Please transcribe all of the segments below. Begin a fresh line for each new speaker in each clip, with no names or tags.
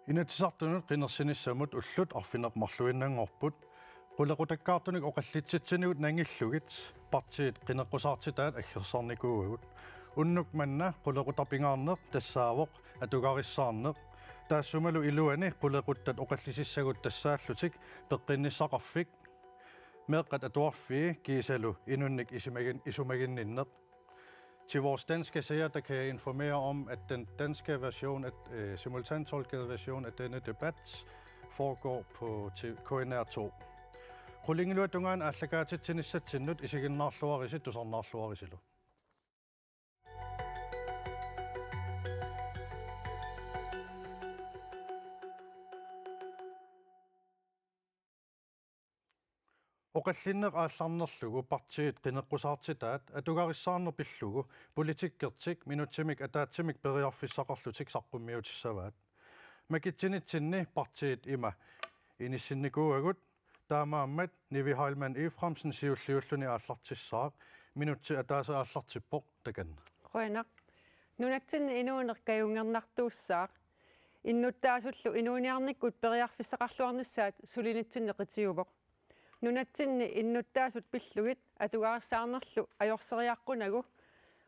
Inatisartunut qinnersinissamut ullut arfinermarluinnangorput qulaqutakkаарtunik oqallitsitsiniut nangillugit partiit qinneqqusaartitaat aggersarnikuugut unnuk manna qulaqutapingaarneq tassaavoq atugarissaarneq taassumalu iluani qulaquttat oqallisissagut tassaallutik peqqinissaqarfik meeqqat atuarfii kiisalu inunnik isumaginninneq. Til vores danske seere, der kan jeg informere om, at den danske version, simultantolkede version af denne debat foregår på KNR2. Qullingiluatungaan allakaatitsinissatsinut isiginnaarluarisit tusarnaarluarisilu. Oqallinneq aallarnerlugu partiit qinneqqusaartitaat atugarissaarnerpillugu politikkertik minutsimik ataatsimik periarfissaqarlutik saqqummiutissavaat makitsinitsinni partiit ima inissinnikuagut taamaammat Nivi Heilmann Eframsen siulliulluni aallartissaaq minutsi ataasa aallartippoq takanna
qoinaq nunatsinni inuunerkajungernartuussaaq innuttaasullu inuuniarnikkut periarfissaqarluarnissaat sulinitsinne qitiuvoq nunatsinni innuttaasut pillugit atugaarsaarnerlu ajorseriaqqunagu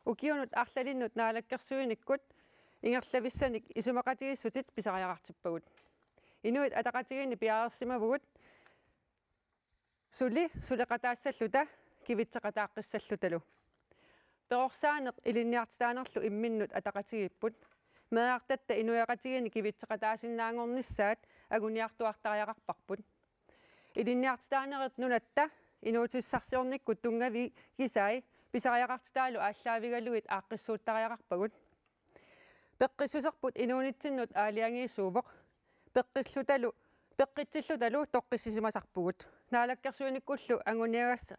ukiunut arlalinnut naalakkersuinikkut ingerlavissanik isumaqatigissutit pisariaqartippagut inuit ataqatigini piaarsimavugut suleqataassalluta kivitseqataaqqissallutalu perorsaaneq ilinniartitaanerlu imminnut ataqatigipput meaqtatta inuiaqatigini kivitseqataasinnaangornissaat aguniartuartariaqarparput ilinniartitaanerit nunatta inuutissarsiornikkut tungavi kisai pisariaqartitaalu aalлaavigaluit aaqqissuuttariaqarpagut peqqissuserput inuunitsinut aaliangiisuuvoq peqqitsillutalu toqqissisimasarpugut naalakkersuinikkullu anguniagassa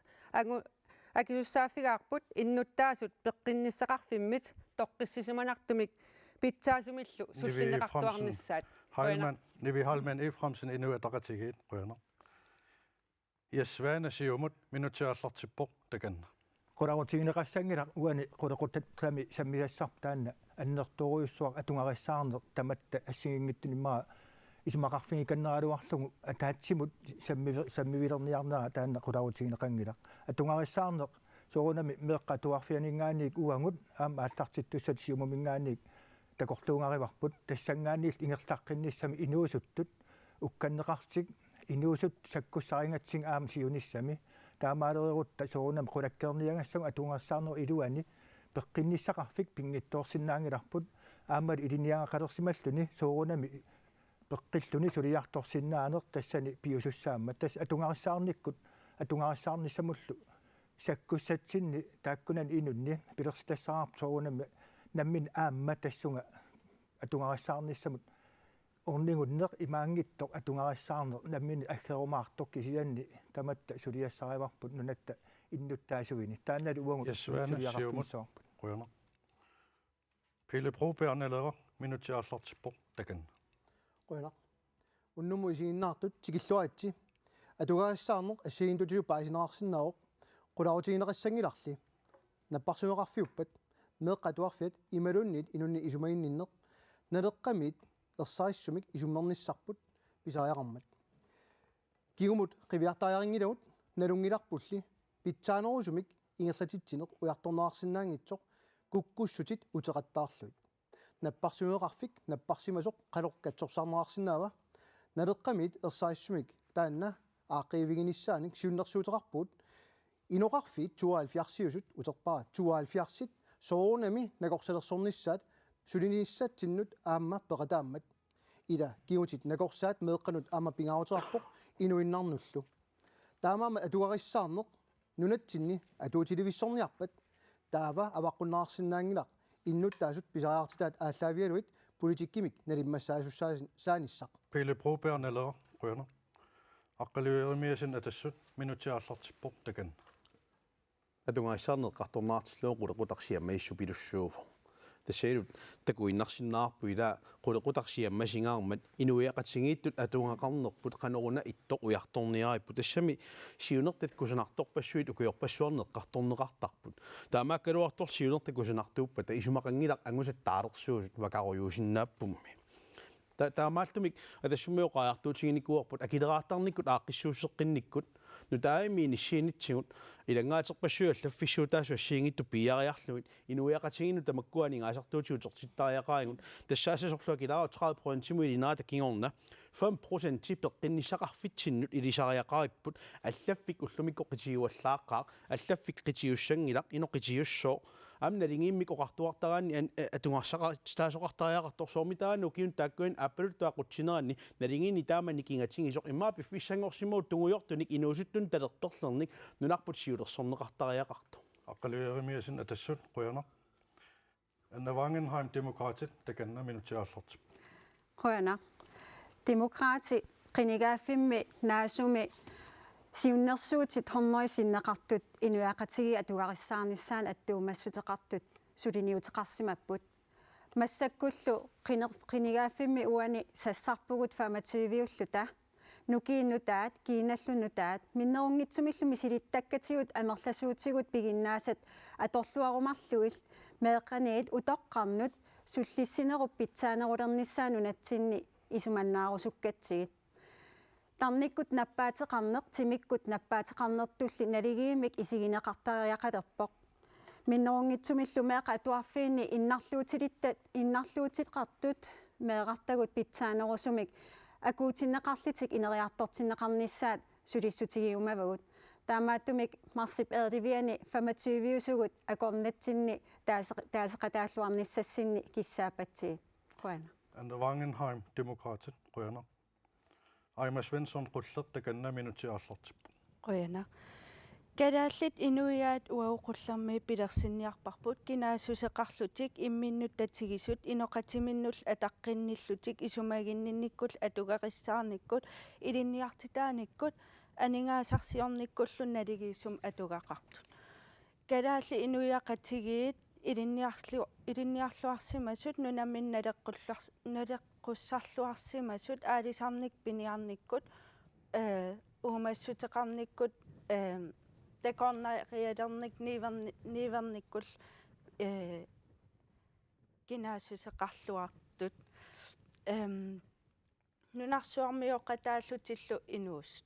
akisussaaffigaarput innuttaasut peqqinnisseqarfimmit toqqissisimanartumik pitsaasumillu sullinneqartuarnissaat
Nivi Heilmann Eframsen inuataqatigiit qoyana Yasvaana siumut minutiaallartippoq takanna
qulautigineqassanngilaq uani qulaquttat sammisassarp taanna annertoruissuaq atungarissaarneq tamatta assigingittunimmaa isumaqarfigi kanneraluarlugu ataatsimut sammivilerniarnera taanna qulautigineqanngilaq atungarissaarneq soorunami meeqqatuarfianingaanniik uangut aama aallartittussat siumumingaanniik takorluungarivarput tassangaanniil ingertaqqinissami inuusuttut ukkanneqartik inuusut sakkussaringatsing aam siunissami taamaalererutta soorunam qulakkerniangassang atungersaarner iluani peqqinissaqarfik pingittoorsinnaangilarput aammal iliniangaqalersimalluni soorunami peqqilluni suliartorsinnaaneq tassani piusussaamma tas atungarissaarnikkut atungarissaarnissamullu sakkussatsinni taakkunan inunni pilersitassaarp soorunami nammin aamma tassunga atungarissaarnissamut orningunneq imaangittoq atungarissaarneq nammini aggerumaartoq kisianni tamatta suliassarivarput nunatta innuttaasuvini taannalu uangut
suliaqarfissoorput qoyana Pille Broberg minutiaallartippoq takanna
qoyana unnumu isiginnaartut tikilluaatsi atugarissaarneq assigintutiu paasineqarsinnaavoq qulautigineqassangillarli napparsumeqarfiuppat meeqqatuarfiat imalunnit inunni isumaginninneq naleqqamit ersaissumik isummernisarput pisariaqarmat kigumut qiviartariaringilagut nalungilarpulli pitsaanerusumik ingerlatittineq ujartornerarsinnaangitsoq kukkussutit uteqattaarluit napparsumeqarfik napparsimasoq qalorkatsorsaarnerarsinnaava naleqqamit ersaissumik taanna aaqqiiviginissaanik siunnersuuteqarpuut inoqarfiit 72 uterpara 72 soorunami naqorsalersornissaat sulinissaatsinnut aamma peqataammat ila kiutit naqorsaat meeqqanut aamma pingaaruterarpoq inuinnarnullu taamaama atugarissaarneq nunatsinni atuutilivissorniarpat taava avaqqunnaarsinnaangilaq innuttaasut pisariartitaat aalлaavialuit politikkimik nalimmassaasussaanisaq
Pille Broberg qoyana aqqaliuerimiasin atassut minutiaallartippoq takanna
atungarissaarneq qartornaartilluu qulaqutaqsiamma issupilussuuvo tasailut takuinnarsinnaarpu ila qulaqutaqsiammasingaarmat inuiaqatingiittut atungaqarnerput qaneruna ittoq ujartorniarippu tassami siunertat kusanartorpassuit ukuyorpassuarneq qartorneqartarput taamaakkaluartor siunertat kusanartuuppa ta isumaqangilaq angusat taalersuusut vakaruyuusinnaappunmi таамаалтумик атассумиоқаартуутигиникуорпут акилераартарниккут ааққиссуусеққинниккут нутаами ниссиинитсигут илангаатерпассуа аллаффиссуутаасу ассиингитту пиариарлугит инуиақатигину тамаккуани аасартуутиутертиттаариақаагут тассаасасорлуа килаа 30% илинаата кингорна 5% пеққиннисақарфитсиннут илисариақариппут аллаффик уллумиккоққитигуаллааққаа аллаффик қитиуссангилақ иноқитиуссоо амналингииммик оқартуартараани атунгарсаqa таасоқартариақартор соомитаану киун тааккуин аппалут таақутсинерани налингини таамани кингатингисоқ иммаа пиффиссангорсимуу тунгуйортуник инуусуттун талерторлерник нунарпут сиулерсорнеқартариақарто
аққалуяримиасин атассут қуяна аннавангенхайм демократит таканна минутиааллартип
қуяна демократи қинигааффимми наасуми сиуннерсуутит хорнерисиннеқартут инуяақатиги атугариссаарниссаан аттуумассутеқартут сулиниутеқарсимаппут массаккуллу қинигааффимми уани сассарпугут 25уллута нукииннутаат кииналлунутаат миннерунгитсумиллуми силиттаккатигут амерласуутигут пигиннаасат аторлуарумарлуил меэққаниит утоққарнут суллиссинеруп питсаанерулерниссаану натсинни исуманнаарусуккатсигит тарниккут наппаатеқарнеқ тимиккут наппаатеқарнертулли налигиимик исигинеқартариақалерпоқ миннерунгитсумиллу меэқа атуарфиинни иннарлуутилиттат меэқартагут питсаанерусумик акуутиннеқарлитик инериартортиннеқарниссаат сулиссутигиумавагут таамааттумик марсип эрдивиани 25усугут акорнатсинни таасеқатааллуарниссассинни киссаапатсигит қуана
аннавангенхайм демократит қуяна Aima Svensson qulleq takanna minutiaarlartippu.
Qoyana. Kalaаллит инуиаат уауқуллерми пилерсинниарпарпут кинаасусеқарлутик имминнут татсигисут иноқатиминнул атаққинниллутик исумагиннинниккул атугариссаарниккут илинниартитааниккут анингаасарсиорниккуллун налигииссум атугақартут. Калаалли инуиақатигиит илинниарлуарсимасут нунаммин налеққуссарлуарсимасут аалисарник пиниарниккут уумассутеқарниккут такорнариалерник ниверниккул кинаасусеқарлуартут нунарсуармиоқатааллутиллу инуус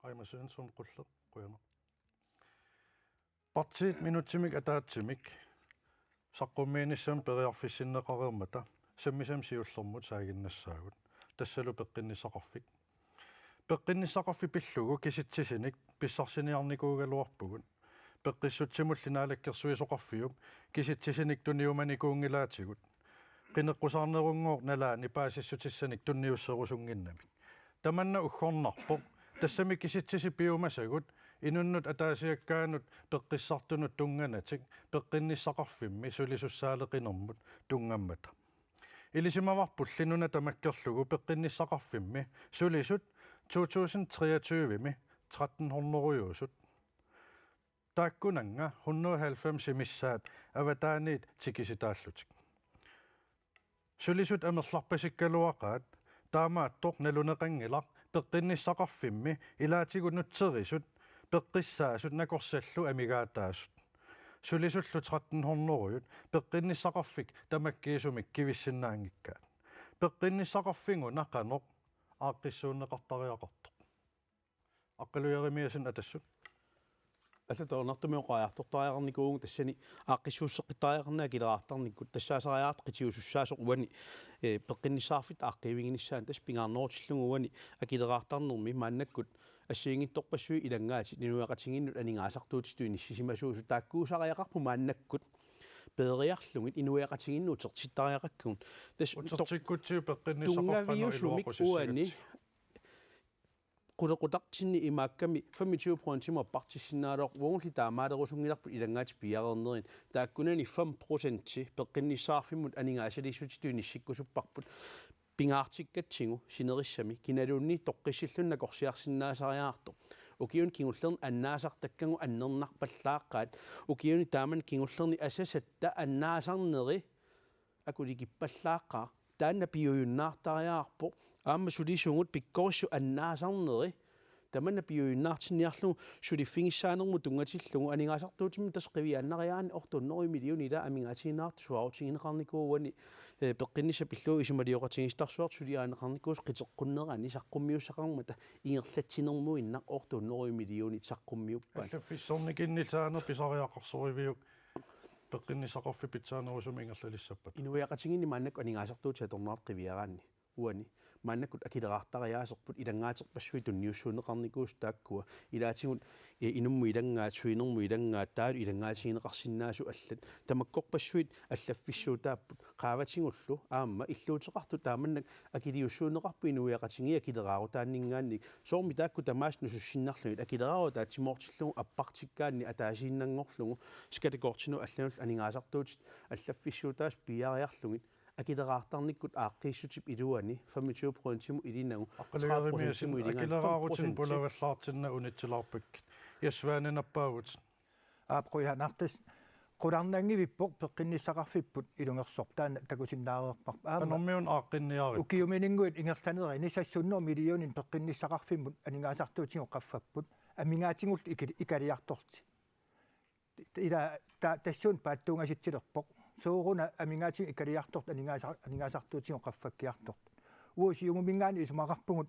Aima Svensson qulleq quyana. Partiit minutsimik ataatsimik saqqummiinissam periarfissinneqareermata sammisam siullermut saaginnassaagut tassalu peqqinnisaqarfik peqqinnisaqarfi pillugu kisitsissinik pissarсиниарникуугалуарпугут peqqissutsimullinaalakkersuisoqarfiup kisitsissinik tuniumanikuungilaatigut qineqqusarnerunngoor nalaani paasissutissanik tunniusserusungginnamik tamanna uggornarpoq тассами киситсиси пиумасагут инуннут атаасиаккаанут пеққиссартунут тунганатик пеққинниссақарфимми сулисуссаалеқинэрмут тунгаммата илисимаварпуллинуна тамаккерлугу пеққинниссақарфимми сулисут 2023-ми 1300 тааккунанга 190 миссаат аватааниит тикиситааллутик сулисут амерларпасиккалуақаат таамааттоқ налунеқангилақ peqqinnisaqarfimmi ilaatigut nutserисут peqqissaasut nakorsallu amigaataasut sulisullu 1300 peqqinnisaqarfik tamakkiisumik kivissinnaangikkaat peqqinnisaqarfingu naqanoq aaqqissuunneqartariaqartoq aqqalujarimiasin atassut
аллатоорнартумиоқаяртортариарникуугу тассани ааққиссууссеққиттариарнаа килераартарниккут тассаасариаат қитиусуссаасоқ уани пеққиннissаарфит ааққивигиниссаан тас пингаарнерутиллугу уани акилераартарнерми мааннаккут ассиингитторпассуи илангаати нинуақатингиннут анингаасартуутистуи ниссисимасуусу тааккуусариақарпу мааннаккут пеериарлугит инуиақатингинну тертиттариақаккун тас
утертиккутсиу пеққиннissaqarfanu
уани qulaqutaqtinni imaakami 25% partissinnaaloq uungli taamaalerusungilarput ilangaati piareernerin taakkunani 5% peqqinnissaarfimmut aningaasalissuti nissikkusupparput pingaartikkatsigu sinerissami kinaluunni toqqissillunna korsiarsinnaasariaarto ukiun kingullerni annaasartakkangu annernarpallaaqaat ukiuni taaman kingullerni asasatta annaasarneri akulikippallaaqqaa taanna piuyunnaartariaarpo aamma sulisuungut pikkorissu annaasarneri tamanna piuinnaartinniarlugu sulifingissaanерму tungatillугу анингаасартуутимми тасқивиааннариаани ортуннери миллиуни ила амингаатигиннаарту суарутигинеқарникууани пеққинниса пиллуу исималиоқатигистарсуарт сулиаанеқарникуус қитеққуннерани саққуммиуссақармата ингерлатсинерму иннақ ортуннери миллиуни саққуммиуппаат
аллаффиссорникиннилаана писариақарсуривиук пеққиннисақарфи питсаанерусум ингерлалиссаппат
инуяқатингинни мааннак анингаасартуутиа торнаарт қивиараанни уани мааннакут акилераартариаасерпут илангаатеқпассуи тунниуссуунеқарникуус тааккуа илаатигут инумму илангаат суинерму илангаат таалу илангаатигинеқарсинаасу аллат тамаккорпассуит аллаффиссуутааппут qaаватингуллу аама иллуутеқарту тааманнак акилиуссуунеқарпу инуяқатингиа акилераарутааннингаанник соорми таакку тамаас нусуссиннарлугит акилераару таатимоортиллугу аппартиккаанни атаасииннангорлугу скатекортину алланул анингаасартуутит аллаффиссуутаас пиариарлугит акилераартарниккут ааққииссутип илуани 25% илинагу
акилераарутин пулаваллаартинна унитсилаарпак ясваанинаппаагут
аапқуяанартас qulарнангивиппоқ пеққинниссақарфиппут илунгерсортаана такусиннаареерпар
анормиун ааққинниари
укиуминингуит ингерланери нисассуннер миллионин пеққинниссақарфиммут анингаасартуутингу қаффаппут амингаатингулл икалиарторти ила тассуун пааттуунгаситсилерпоқ сууруна амингаатиг икалиарторт анингаасартуутингу қаффаккиарторт уусиумумингаани исумақарпугут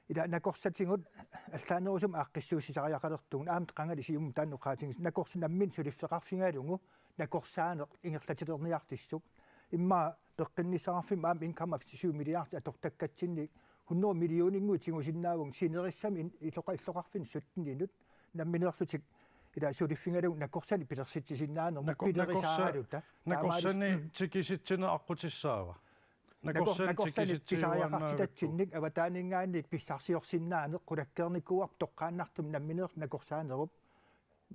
ила накорсатингут аллаанерусум ааққиссуусисариақалертугун аамт қангали сиумум тааннуқаатингис накорсинаммин сулиффеқарфингаалугу накорсаанеқ ингерлатилерниартиссук имма пеққиннисақарфим аам инкама 7 миллиард атортаккатсинни 100 миллионингу тигусиннаавун синериссами иллоқарфин суттининут намминерлутик ила сулиффингалугу накорсани пилерситсисиннаанерму пилерисаагалута
накорсани тикиситсина аққутиссаава
накорсани писариақартитатсинник аватаанингаанник писсарсиорсиннаанеқ қулаккерникуар тоққааннартум намминеер накорсаанеруп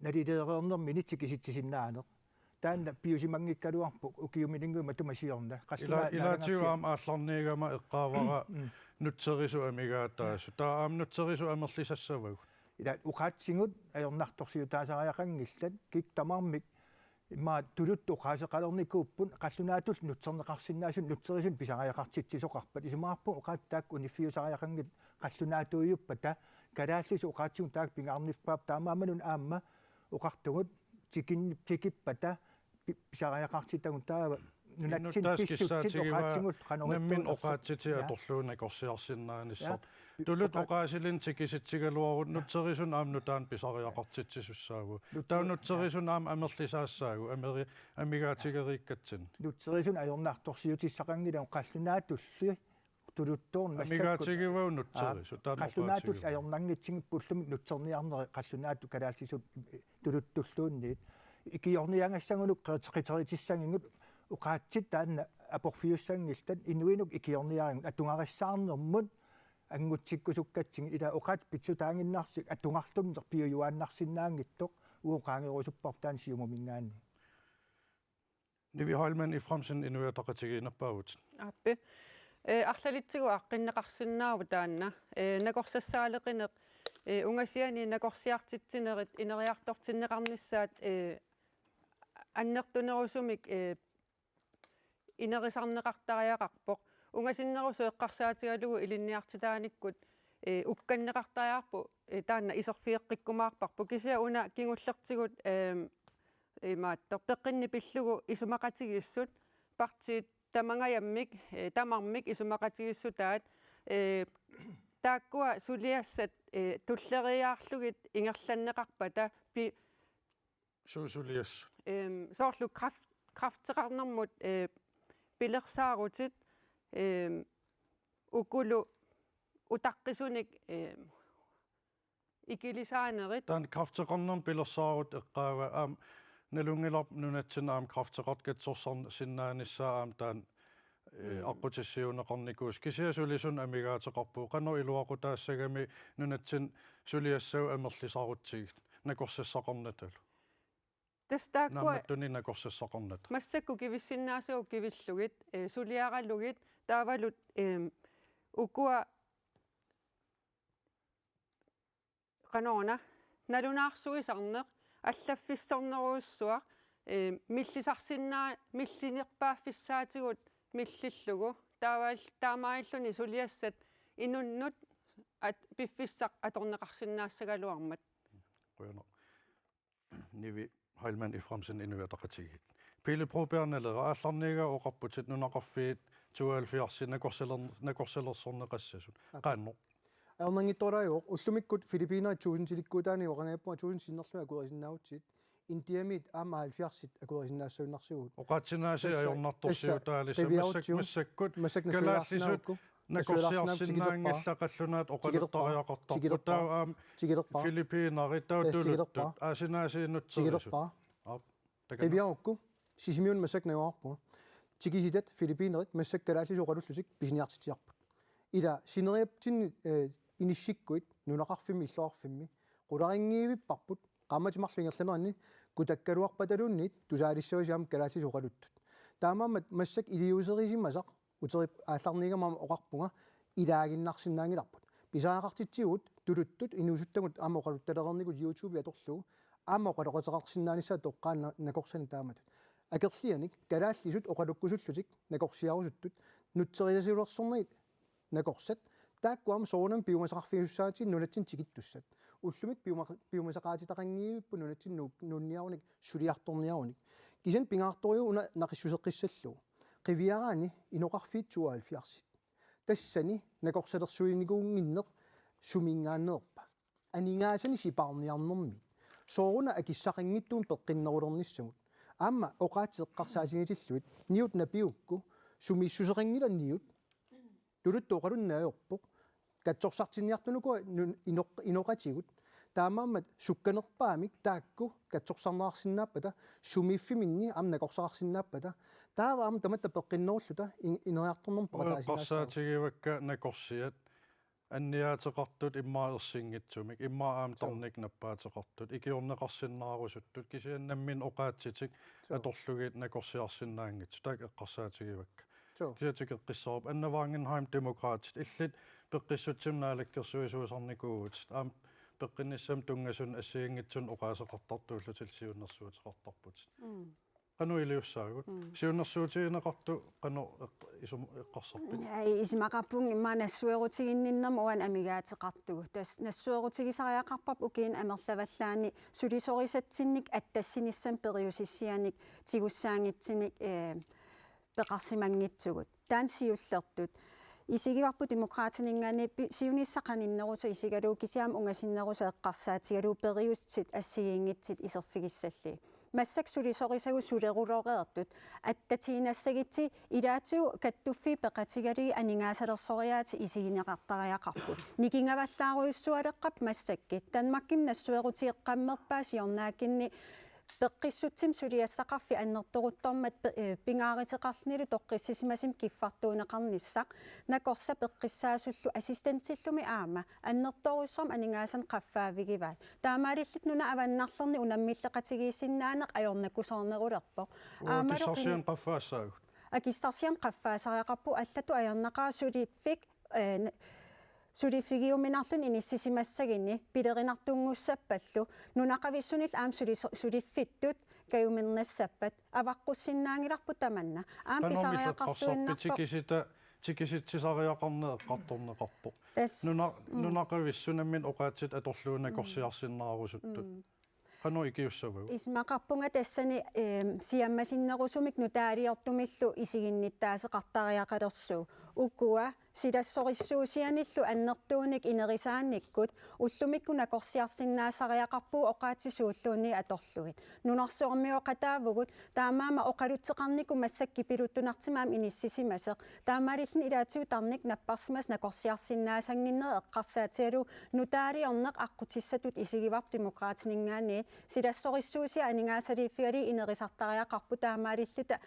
налилеерернермини тикиситсисиннаанеқ таанна пиусимангиккалуарпук укиумилингума тумасиорна
илаатиуаам аалларниигама эққаавара нутсерису амигаатаасу тааам нутсерису амерлисассавагу
ила уқаатсигут аернартторсиутаасариақангиллат киктамармик имма тулутту qaasеқалерникууппун қаллунаатул нутсернеқарсиннаасун нутсерисун писариақартитсисоқарпат исумаарпу уқааттаак униффиусариақангит қаллунаатуйуппата калааллису уқаатсигун таак пингаарниффаап таамааманун аама уқартугут тикиппата писариақартитагун таава нунатсин писсутсит уқаатсигул
наммин оqaатситиа торлуuna корсиарсиннааниссар тулут оqaасилин тикиситсигалуарут нутсерисун аамнутаан писариақартитсисуссаагу таанутсерисун аам амерлисаассаагу амигаатигерииккатсин
нутсерисун аёрнаарторсиутиссақангилан қаллунаатулли тулутторн
амигаатигивау нутсерису
қаллунаатул аёрнангитсигиппуллуми нутсерниарнери қаллунаату калааллисут тулуттуллуунниит икиорниангассагулук қитеритиссангингут уqaatsit таанна апорфиуссангилтат инуинук икиорниарин атунгариссаарнермут ангутсиккусуккатсин ила уqaat питсутаангиннарсик атунгарлумнер пиуюааннарсинаангиттоқ уоqaangерусуппартаан сиумумингаани
Nivi Heilmann i fremtiden inuiataqatigiinarpaagut
аппи арлалитсигу аққиннеқарсинааву таанна накорсассаалеқинеқ унгасиани накорсиартитсинерит инериартортиннеқарниссаат аннертунерусумик инерисарнеқартариақарпоқ унгасиннерусу эққарсаатигалугу илинниартитааниккут укканнеқартариарпу таанна исерфиэққиккумаарпарпу кисиа уна кингуллертигут имааттор пеққинни пиллугу исумақатигиссут партиит тамангаяммик тамармик исумақатигиссутаат тааккуа сулиассат туллериаарлугит ингерланнеқарпата пи
сулиас
соорлу крафтеқарнэрмут пилерсаарутит укулу утаққисуник икилисаанерит
таан крафтеқарнерм пилерсаарут эққаава аам налунгилар нунатсинаам крафтеқарткатсорсар синнааниссаа аам таан аққутиссиунеқарникуус кисиасулисун амигаатеқарпуу қано илуақутаассагами нунатсин сулиассау амерлисарутсигит накорсассақарнатал
тастааккуа
намматтуни накорсассақарнат
массакку кивиссиннаасуу кивиллугит сулиаралугит таавалут укуа канаона налунаарсуисарнеқ аллаффиссорнеруussуа миллисарсиннаа миллинерпааффиссаатигут миллиллугу таамаиллуни сулиассат инуннут at piffissaq atorneqarsinnaassagaluarmat
Qujana nivi hailman iframsin inuataqatigit pilipropiarnalera aallarniga oqarputit nunaqarfiit 72 nakorselersorneqassasut qaanno
аернангиттораиоқ уллумиккут филиппинаа туусинтиликкуутаани оқангааппуа туусинсиннерлуа акуерисиннаавутсит индиамит аама 70-сит акуерисиннаассуиннарсугут
oqaatsinaaси ajornartorsiutaalissa массаккут
массакнасуилаарсинаавукку
накорсиарсинаангиллақаллунаат оқалертариақартарпут таа
тигилерпаа
филиппинари таутулуттут аасинаасииннутсерисут
тигилерпаа эвиаукку сисимиун массакнагуарпуа тигиситат филиппинерит массаккалааллисоқалуллусик писиниартитиарпут ила синериаптинни иниссиккуит нунақарфимми иллоарфимми qularingiivipparput qammatimarlingerlanerani kutakkaluarpatalunniit tusaalissuasiam kalaasisuqaluttut taamaammat massak iliuserisimmasaq uteri aallarniigamama oqarpunga ilaaginnarsinnaangilarput pisaaqartitsigut tuluttut inuusuttagut aama oqaluttaleqernigut youtube atorlugu aama oqaloqateqarsinnaanissa toqqaanna nakorsani taamatut akerlianik kalaallisut oqalukkusullutik nakorsiarusuttut nutseriasiulersorniit nakorsat taakkuam soonam piumasaqarfiussaati nunatsin tikittussat ullumik piumasaqaatitaqangiivippu nunatsin nunniarunik suliartorniarunik kisen pingaartoriu una naqissuseqqissallu qiviaraani inoqarfiitsuaalfiarsit tassani nakorsalersuiniguunginneq sumingaanneerpa aningaasani siparniarnermi sooruna akissaqanngittuun peqqinnerulernissamut aamma oqaatiteqqarsaasigitilluit niut napiukku sumissuseqangilanniut tuluttu oqalunnaajorpoq katsorsartiniartunuku inoqatigut taamaammat sukkanerpaamik taakku katsorsarnaarsinnaapata sumiiffiminni amna korsaqarsinnaappata taavaam tamatta peqqinnerulluta ineriartornerm
qassaatigivakka nakorsiat anniaateqartut immaersinngitsumik immaam tornik nappaateqartut ikiorneqarsinnaarussuttut kisiannammin oqaatsitik atorlugit nakorsiarsinnaangit tak eqqarsaatigivakka kiatikeqqissaarup annavaangenheim demokraatit illit peqqissutsimnaalakkersuisuusarnikuut aam peqqinissam tungasun assiingitsun oqaaseqartartuullutil qanu iliussaagut siunnersuutigineqartu qanu isum eqqarsarpit
isimaqarpung immaanassuerutiginninnam uan amigaateqartugu tas nassuerutigisariaqarpap ukiin amerlavallaani sulisorisatsinnik attassinissam periusissianik tigussaangitsimik peqarsimangitsugut taansiullertut isigivarpu demokraatiningaani siunissaqaninnerusu isigaluu kisiam ungasinnerusu eqqarsaatigaluu periustsit assigiingitsit iserfigissalli масsak sulisoриsagu suleruloreertut attatiinassagitsi ilaatiu kattuffi peqatigali aningaasalersoriaati isigineqartariaqarput nikingavallaaruissualeqqap massakki tanmakkim nassuerutiiqqammerpaa siornaakinni peqqissutsim suliassaqarfi annertoruttormat pingaariteqarnilu toqqissisimasim kiffartuuneqarnissaq nakorsa peqqissaasullu assistentillumi aama annertorussam aningasan qaffaavigivaat taamaalillit nuna avannarlerni unammilleqatigiissinnaaneq ajornakusoornerulerpo
aamaloqin qaffaassaagut
akissarsiam qaffaasariaqarpu allatu ajornaqaa suliffik sulifigiuminarlun inissisimassagini pilerinartungussapallu nunaqavissunil aam suliffittut kayumirnassappat avaqqussinnaangilarpu tamanna aam pisariaqarluinnarpo
tikisitsisariaqarneeqqartorneqarpo nunaqavissunammin oqaatsit atorluunakorsiarsinnaarusuttu qanu ikiussavagu
ismaqarpunga tassani siammasinnerusumik nutaaliortumillu isiginnittaaseqartariaqalersu ukua silassorissuusianillu annertuunik inerisaannikkut ullumikku nakorsiarsinnaasariaqarpu oqaatsisuulluunni atorlugit nunarsuormiuqataavugut taamaama oqalutteqarniku massakkipilutunartimaam inissisimaseq taamaalillin ilaatiu tarnik napparsimas nakorsiarsinnaasanginner eqqarsaatigalu nutaaliorneq aqqutissatut isigivar demokraatiningaani silassorissuusia aningaasaliiffigali inerisartariaqarpu taamaalilluta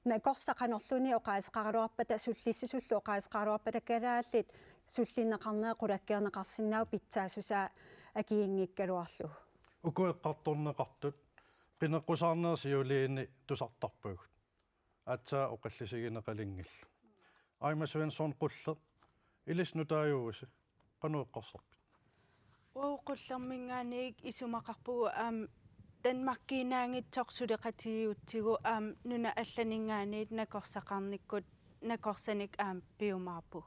nakorsaqanorluni oqaasqaraluarpata sullissisullu oqaasqaraluarpata kalaallit sullinneqarnee qulakkeerneqarsinnau pitsaasusaa akiingikkaluarlu
ukueqqartorneqartut qineqqusaarneersiuliini tusartarpugut atsaa oqallisigineqalingillu Aima Svensson qulle ilisnutaajuusi qanu eqqarsarpit
uqullermingaaniik isumaqarpugu Danmarkiinaangitsorsuleqatigiutsigu nuna allaningaaniit nakorsaqarnikkut nakorsanik piumaarpu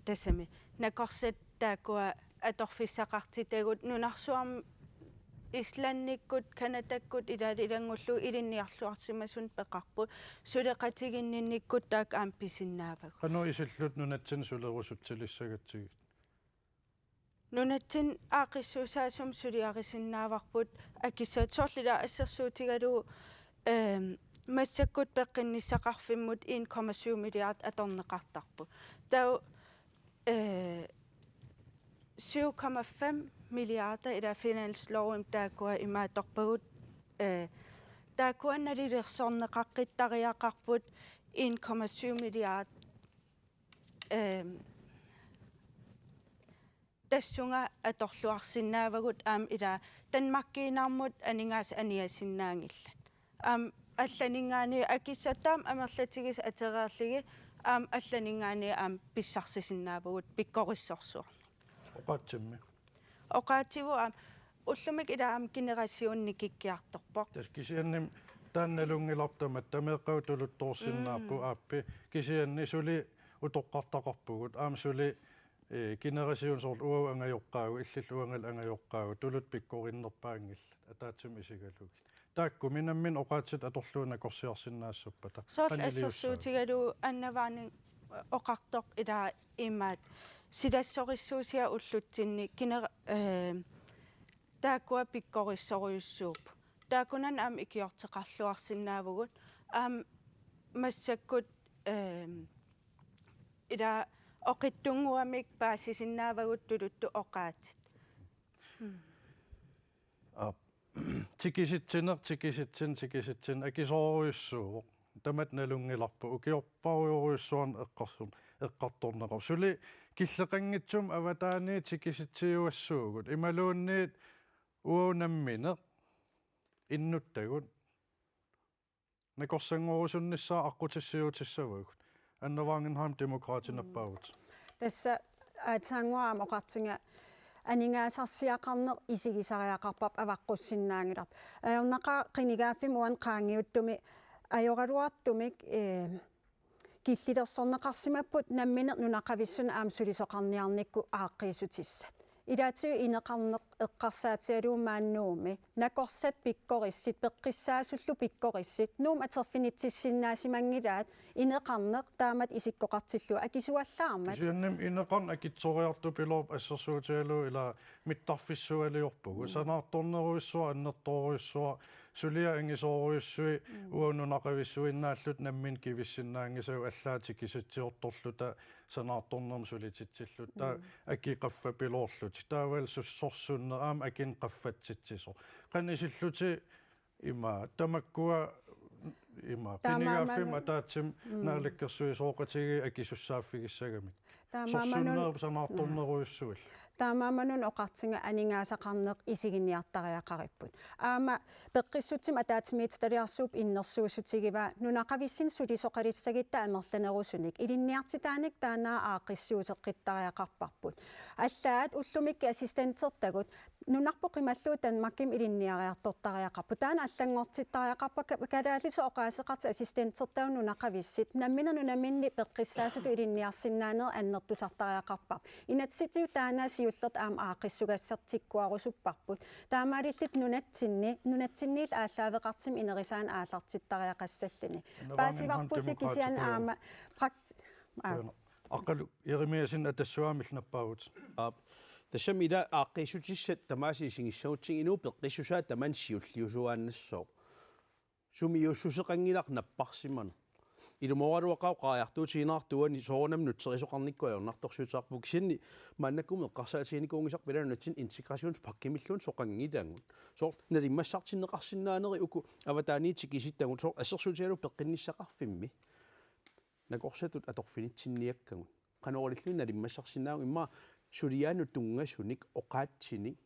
tassami nakorsat таакуа аторфиссақартитагут нунарсуарм исланниккут канатаккут илангуллу илинниарлуартимасун пеқарпут сулеқатигиннинниккут таак аам писиннаавагу
qanu isillut nunatsin sulerusutsilissagatigit
нунатсин аақиссуусаасум сулиарисиннааварпут акисаат соорлила ассерсуутигалу массаккут пеққинниссақарфиммут 1,7 миллиард аторнеқартарпу тау 7,5 milliarder i der finansloven taakua imaatorpagut taakuannalilерсорнеқаққиттариақарпут 1,7 milliard тассунга аторлуарсинаавагут аам ила танмаккиинаармут анингаас аниасиннаангиллат аам алланингаани акиссаттаам амерлатигис атереерлиги аам алланингаани аам писсарсисиннаавагут пиккориссорсуар
oqaatsimmi
оqaативу аам уллумик илаам генерасионни киккиарторпоқ
tas kisiannim taannalungilartamat tameeqqautuluttorsinnaappu aappi kisianni suli utoqqartaqarpugut aam suli generation sort uau angajoqqaagu illill uangal angajoqqaagu tulut pikkorinnерpaangil ataatsim isigalugit taakku minammin oqaatsit atorluuna korsiarsinnaassupata
соорл ассерсуутигалу аннаваани оқартоқ илаа имаат силассорissуусиа уллутсинни таакуа пиккориссориуссууп таакунан аам икиортеқарлуарсинаавгут аам массаккут ила оқиттунгуамик паасисиннаавагут тулутту оқаатит
tikisitsin akisooruissuuq tamat nalungilarpu ukiorparujoruissuarn eqqartorneqor suli killeqanngitsum avataani tikisitsiuassuugut imaluunniit uunammineq innuttagut nakorsangorusunnissaa aqutissiutissavagut annavangenheim demokraatinappaavut
тасса аатсаангуаама оқартинга анингаасарсиақарнеқ исигисариақарпап аваққуссиннаангиларп аернақа қинигааффим уан qaangiuttumi ajorluartumik киллилерсорнеқарсимаппут намминеқ нунақависсуна аамсулисоқарниарникку ааққиисутиссат илаатиу инеқарнеқ эққарсаатиалуумааннууми накорсат пиккориссит пеққиссаасуллу пиккориссит нуум атерфинитсиссиннаасимангилаат инеқарнеқ таамат исиккоқартиллу акисуаллаармат
кисианним инеқарн акитсориарту пилооп ассерсуутиалу ила миттарфиссуалиорпугу санаарторнеруиссуа аннерторуиссуа сулиа ангисооруиссуи уанунақависсуиннааллут наммин кивиссиннаангисау аллаати кисатсиорторлута санаарторнерм сулититсиллут таа акиқаффа пилоорлут таавал суссорсуннераам акин қаффатситсисо қанисиллути има тамаккуа има пинигааффим атаатсим наалаккерсуисооқатиги акисуссааффигиссагамик сорсуннерп санаарторнеруиссуил
таамааманун оқартинга анингаасақарнеқ исигинниартариақариппут аама пеққиссутсим атаатимиит талиарсууп иннерсуусутигива нунақависсин сулисоқалиссагитта амерланерусуник илинниартитааник таанаа аақиссуусеққиттариақарпарпут аллаат уллумикки ассистентертагут нунарпо қималлуу танмакким илинниариартортариақарпут таана аллангортиттариақарпа калаалисо оқаасеқарти ассистентертау нунақависсит наммина нунаминни пеққиссаасуту илинниарсинаанер аннертусартариақарпар инатситиу таанаа сиуллерт аама аақиссугассартиккуарусуппарпут таамаалиллит нунатсинниил ааллаавеқартим инерисаан аалартиттариақассаллини паасиварпуси кисиан аама
аққалу еремиасин атассуамил наппаагут
ташамида ааққисутиссат тамааси сигиссагутсиг инуу пеққиссусаа таман сиуллиусуааннассоо сумиуссусеқангилақ наппарсимана илуморуақау қаартуутигинаартуани соорнам нутсерисоқарниккуайорнарторсуутаарпу кисинни маннаккуми эққарсаатигиникуунгисар пиланутсин интеграсионс паккимиллуун соқангидангут соор налиммассартиннеқарсинаанери уку аватааниитси киситтангут соор ассерсуутиалу пеққинниссақарфимми накорсатут аторфинитсинниаккагут канориллуи налиммассарсинаагу имма сулиану тунгасуник оқаатсиник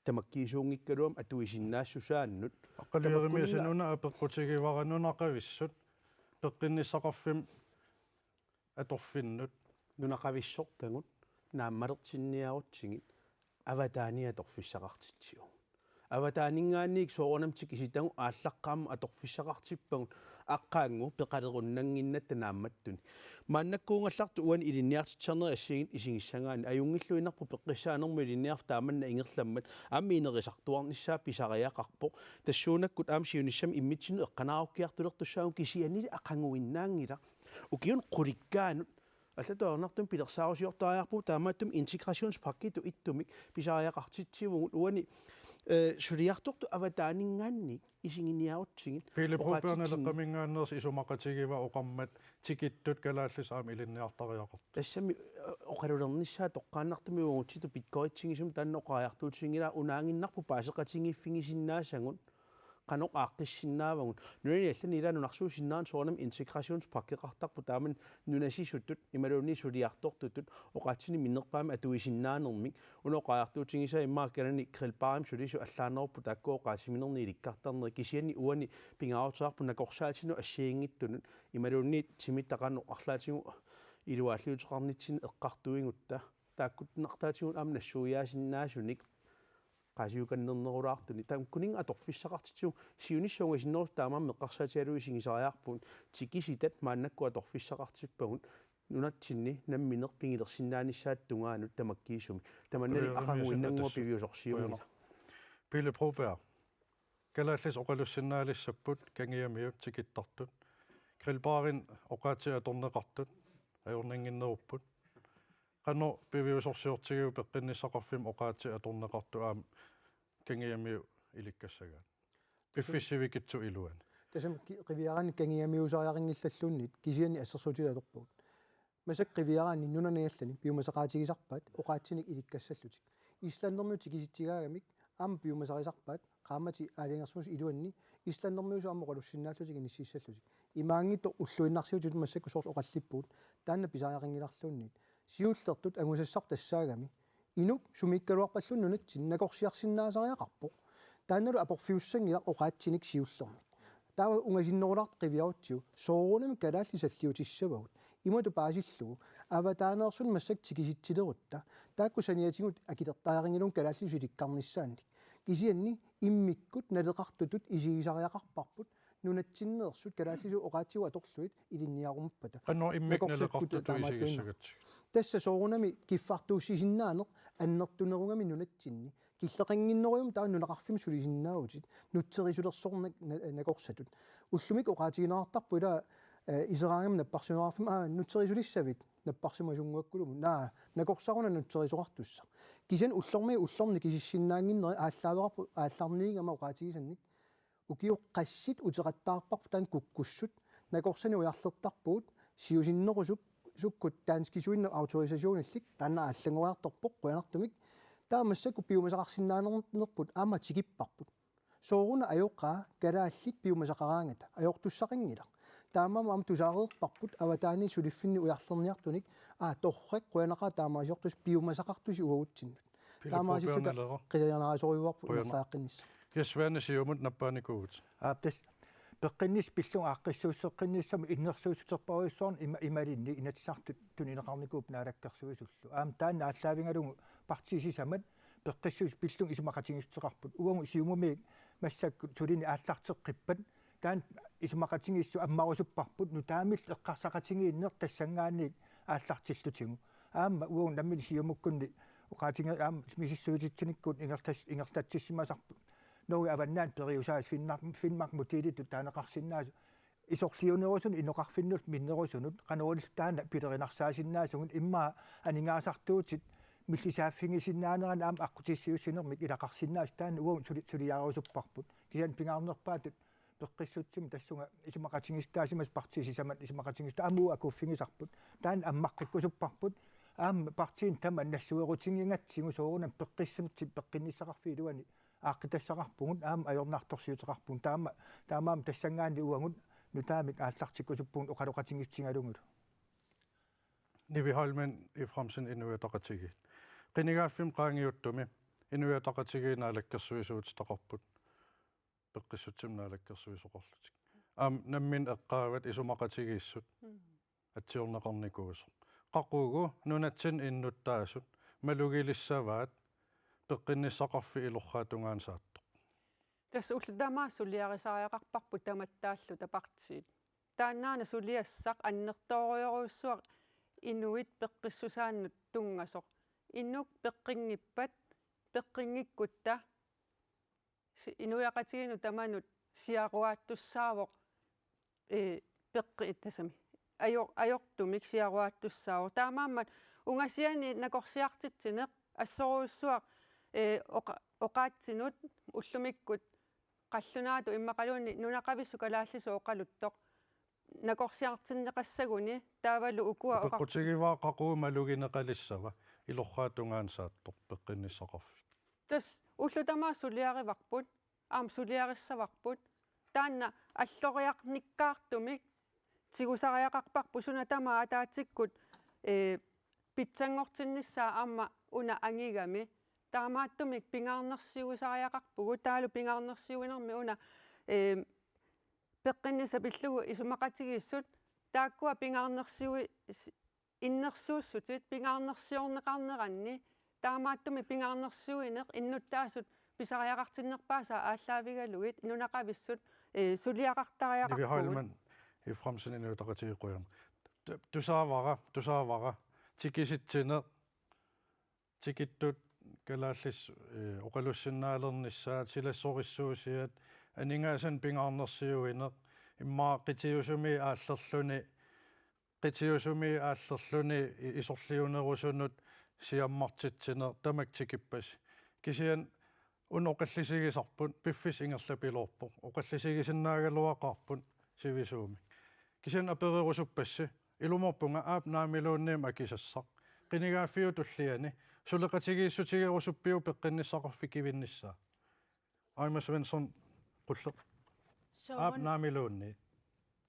тамаккиисуунгиккалуам атуисиннаассусааннут
аққалиеримиасинуна апеққутигиваранунақависсут пеққинниссақарфим аторфиннут
нунақависсортагут нааммалертинниарутсигит аватаани аторфиссақартитсиу аватаанингаанник соорнамтик иситагу ааллаққаама аторфиссақартиппагу аққаангу пеқалеруннангиннатта наамматтуни мааннаккуунгалларту уани илинниартитсернери ассигит исигиссангаани аюнгиллуинарпу пеққиссаанерму илинниарф тааманна ингерламмат амми инерисартуарниссаа писариақарпоқ тассуунаккут аам сиунissam иммитсину эққанааруккиартулертуссаагу кисианили ақангуиннаангила укиун қуликкаанут аллатуарнартум пилерсаарусиортариарпу таамааттум интеграциунспаккиту иттумик писариақартитсивугут уани сулиарторту аватаанингаанни исигиниаутсигит
пилепрупиарналеққамингааннерс исумақатигива оқаммат тикиттут калааллис аам илинниартариақарт
тассами оқалулерниссаа тоққааннартумиугутситу питкоитсигисум танноқариартуутсингила унаангиннарпу паасеқатингиффигисиннаасагун qanoq aaqqissinnaavagут нуни аллани илаанунарсуусиннаан соорнам интеграциунспаккеқартарпу тааман нунасисуттут ималуунни сулиартортутут оқаатсини миннерпаама атуисиннаанермик уноқаартуутингиса иммааккалани крилпаарим сулису аллаанеруппу тааккооқаасиминерни иликкартарнери кисиани уани пингаарутеарпу накорсаатину ассиингиттунут ималуунни тимиттақану арлаатигу илуааллиутеқарнитсин эққартуингутта тааккуттнартаатигун аам нассууяасиннаасуник qasiukannernerulaartuni tamkuning atorfissaqartitu siunissaugasinnerus taamam meqqarsaatialuisingисариарпун тикиситат мааннакку аторфissaqartippagut нунатсинни намминерпингилерсиннаанissaat тамаккиисуми таманнали ақангуиннангуа пивиусорсиумила
пилепрупиар калааллис оқалуссиннаалиссаппут кангиамиут тикиттартут крилпаарин оқаатиаторнеқартут ajornanginnerupпут qanno piviusorsiortigiu peqqinnisaqarfim oqaatiatorneqartu aam kangiamiu ilikkassagaat piffissivikitsu iluan
тасам qivиараани кангиамиусариарингиллаллууннит кисиани ассерсуутилаторпуут масак qivиараани нунаниаллани пиумасақаатигисарпаат оqaатсиник иликкассаллутик исландермиут киситсигаагамик аама пиумасарисарпаат qaamati аалингерсуус илуанни исландермиусу аама qolussиннааллутик иниссииссаллутик имаангитто уллуиннарсиутут массакку соорл оқаллиппуут таанна писариарингиларлууннит сиуллертут агусассар тассаагами инук сумиккалуарпаллун нунатсин накорсиарсиннаасариақарпо таанналу апорфиуссангила оқаатсиник сиуллермик таава унгасиннеруларт qivиаутсиу соорунами калааллисаллиутиссавагут имату паасиллугу аватаанерсун массак тикиситсилерутта таакку саниатигут акилертаарингилун калааллисуликкарниссаанни кисианни иммиккут налеқартутут исигисариақарпарпут нунатсиннерсут калааллису оқаатсигу аторлуит илинниарумппата
qanno immiqneleqartutu isigissagat
тасса соорунами киффартууссисиннаанеқ аннертунерунгами нунатсинни киллеқангиннеруйум таа нунеқарфим сулисиннаавутит нутсерисулерсорнак накорсатут уллумик оқаатигинеартарпу ила исераангам наппарсунеарфим нутсерисулиссавит наппарсимасунгуаккулуму наа накорсаруна нутсерисоқартусса кисиан уллорни кисиссиннаангиннери ааллааверарпу аалларниигама оқаатигисанник укиоққассит утераттаарпарпу таан куккуссут накорсани уярлертарпуут сиусиннерусуп суккут таанскисуинна авторисасиониллик таанна ааллагуарторпоқ қуянартумик таамассаку пиумасақарсиннаанернерпут аама тигиппарпут сооруна аёққаа калааллит пиумасақараангата аёртуссақингила таамама ам тусаареерпарпут аватаани сулиффинни уярлерниартуник торрек қуянақаа таамаасиортус пиумасақартуси уагутсиннут таамаасиссута қилиарнаасориуарпу иерлааққиннисса
кисваани сиумут наппааникуут
тас пеққиннис пиллун ааққиссууссеққинниссами иннерсуусутерпаруйссуарн ималинни инатсартут тунинеқарникууп наалаккерсуисуллу аам таанна ааллаавингалугу партисисамат пеққиссуус пиллун исумақатингиссеқарпут уангу сиумумиик массакку тулини ааллартеққиппат таан исумақатингиссу аммарусуппарпут нутаамил эққарсақатингииннер тассангаанник ааллартиллутигу аама уангу наммили сиумуккунни оқаатинга аама мисиссуутитсиниккут ингертатсиссимасарпут ноги аваннаан периусаас финмак мутилиту таанеқарсиннаасу исорлиунерусун иноқарфиннут миннерусунут қануул таана пилеринарсаасиннаасугун имма анингаасартуутит миллисааффигисиннаанеран аама аққутиссиуссинермик илақарсиннаас таана уун сулиарусуппарпут кисан пингаарнерпаатут пеққиссутсим тассунга исумақатингистаасимас партисисамат исумақатингиста амуу акуффигисарпут таана аммаққиккусуппарпут аама партиин тама нассуерутингингатсигу соорунам пеққиссамтси пеққинниссақарфилуани ааққитассақарпугут аама ajornartorsiuteqarpun таамаам тассангаани уангут нутаамик ааллартиккусуппугут оқалоқатингитсингалунгулу
нивиhalmen i fremtiden inuataqatigit qinigaafim qaangiuttumi inuataqatigiinaalakkersuisuutitaqarput peqqissutsimnaalakkersuisoqorlutik nammin eqqaavat isumaqatigiissut atsiorneqarnikuusoq qaquugu nunatsin innuttaasut malugilissavaat peqqinnisaqarfi ilorraatungaan saattoq
Tässä ultamaa suliarisariaqarparpu tamattaallu tapartiit. Taannaana suliassaq annertooriorussuaq inuit peqqissusaannut tungasoq. Innuk peqqingippat peqqingikkutta inuyaqatiginu tamanut siaruaattussaavoq peqqi ittasami ajortumik siaruaattussaavoq. Taamaammat ungasiani nakorsiartitsineq assoruussuaq oqaatsinut ullumikkut qallunaatu immaqaluunni nunaqavissu kalaallisu oqaluttoq nakorsiartinneqassaguni taavalu ukua
peqqutigiva qaquumalugineqalissava ilorraatungaan saattoq peqqinnissoqarfi
tas ullutamaa suliarivarput suliarissavaqput taanna alloriaqnikkaartumik tigusariaqarparpu suna tamaa ataatikkut pitsangortinnissaa amma una angigami taamaattumik pingaarnersiuisariaqarpugu taalu pingaarnersiuinermi una peqqinnisapillugu isumaqatigissut taakkua pingaarnersiui innersuussutit pingaarnersiorneqarneranni taamaattumi pingaarnersiuineq innuttaasut pisariaqartinnerpaasa ааllaavigalugit nunaqavissut suliaqartariaqarpugut
i fremtiden inutaqatigiquyam tusaavara tikisitsineq tikittut kalaallis oqalussinnaaleernissaat silassorissuusiat aningaasan pingaarnersiuineq immaa qitiusumi aallerluni isorliunerusunut siammartitsineq tamak tikippas kisian unoqallisigisarput piffis ingerlapilorpoq oqallisigisinnaagaluaqarput sivisuumi kisian apererusuppassi ilumorpunga aap naamiluunniim akisassaq qinigaaffiu tulliani suleqatigiissutigerusuppiu peqqinnisaqarfi kivinnissaa Aima Svensson qulleq aap naamiluunni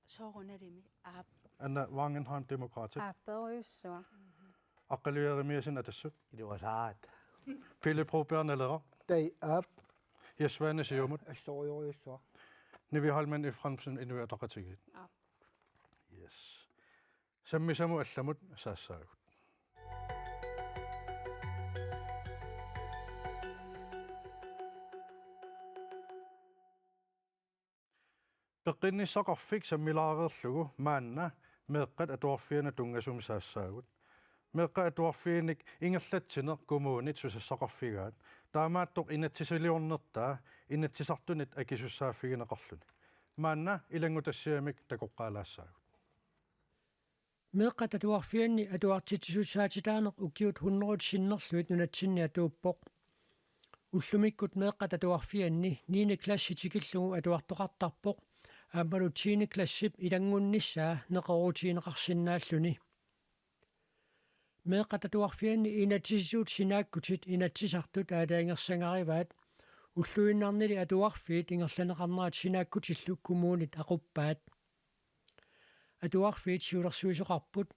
soorunalimi aap
anna Wangenheim Demokratik
Aapperiussua.
aqqaluerimiasin atassut
Iluasaat.
Philip Robernelera
Tai aap
Jesvane siumut
ассориориуссуа
Nivi Halman i Fremsen inuataqatigit
Aap.
yes sammisamu allamut saassaagut peqqinnisaqarfik sammilaareerlugu maanna meeqqat atuarfiana tungasum saassaagut meeqqa atuarfiinik ingerlatsineq kumuunit susassaqarfigaat taamaattoq inatsisiliornertaa inatsisartunit akisussaafigineqarluni maanna ilangutassiamik takoqqaalaassaagut
meeqqat atuarfianni atuartitsussaatitaaneq ukiut 100 sinnerluit nunatsinni atuuppoq ullumikkut meeqqat atuarfianni 9. klassi tikillugu atuartoqartarpoq aammalu 10. klassip ilangunnissaa neqerutiineqarsinnaalluni meeqqat atuarfianni inatsisuut sinaakkutit inatsisartut aalaangersangarivaat уллуиннарнили атуарфиит ингерланеқарнерат синааккутиллу коммуунит ақуппаат атуарфиит сиулерсуисоқарпут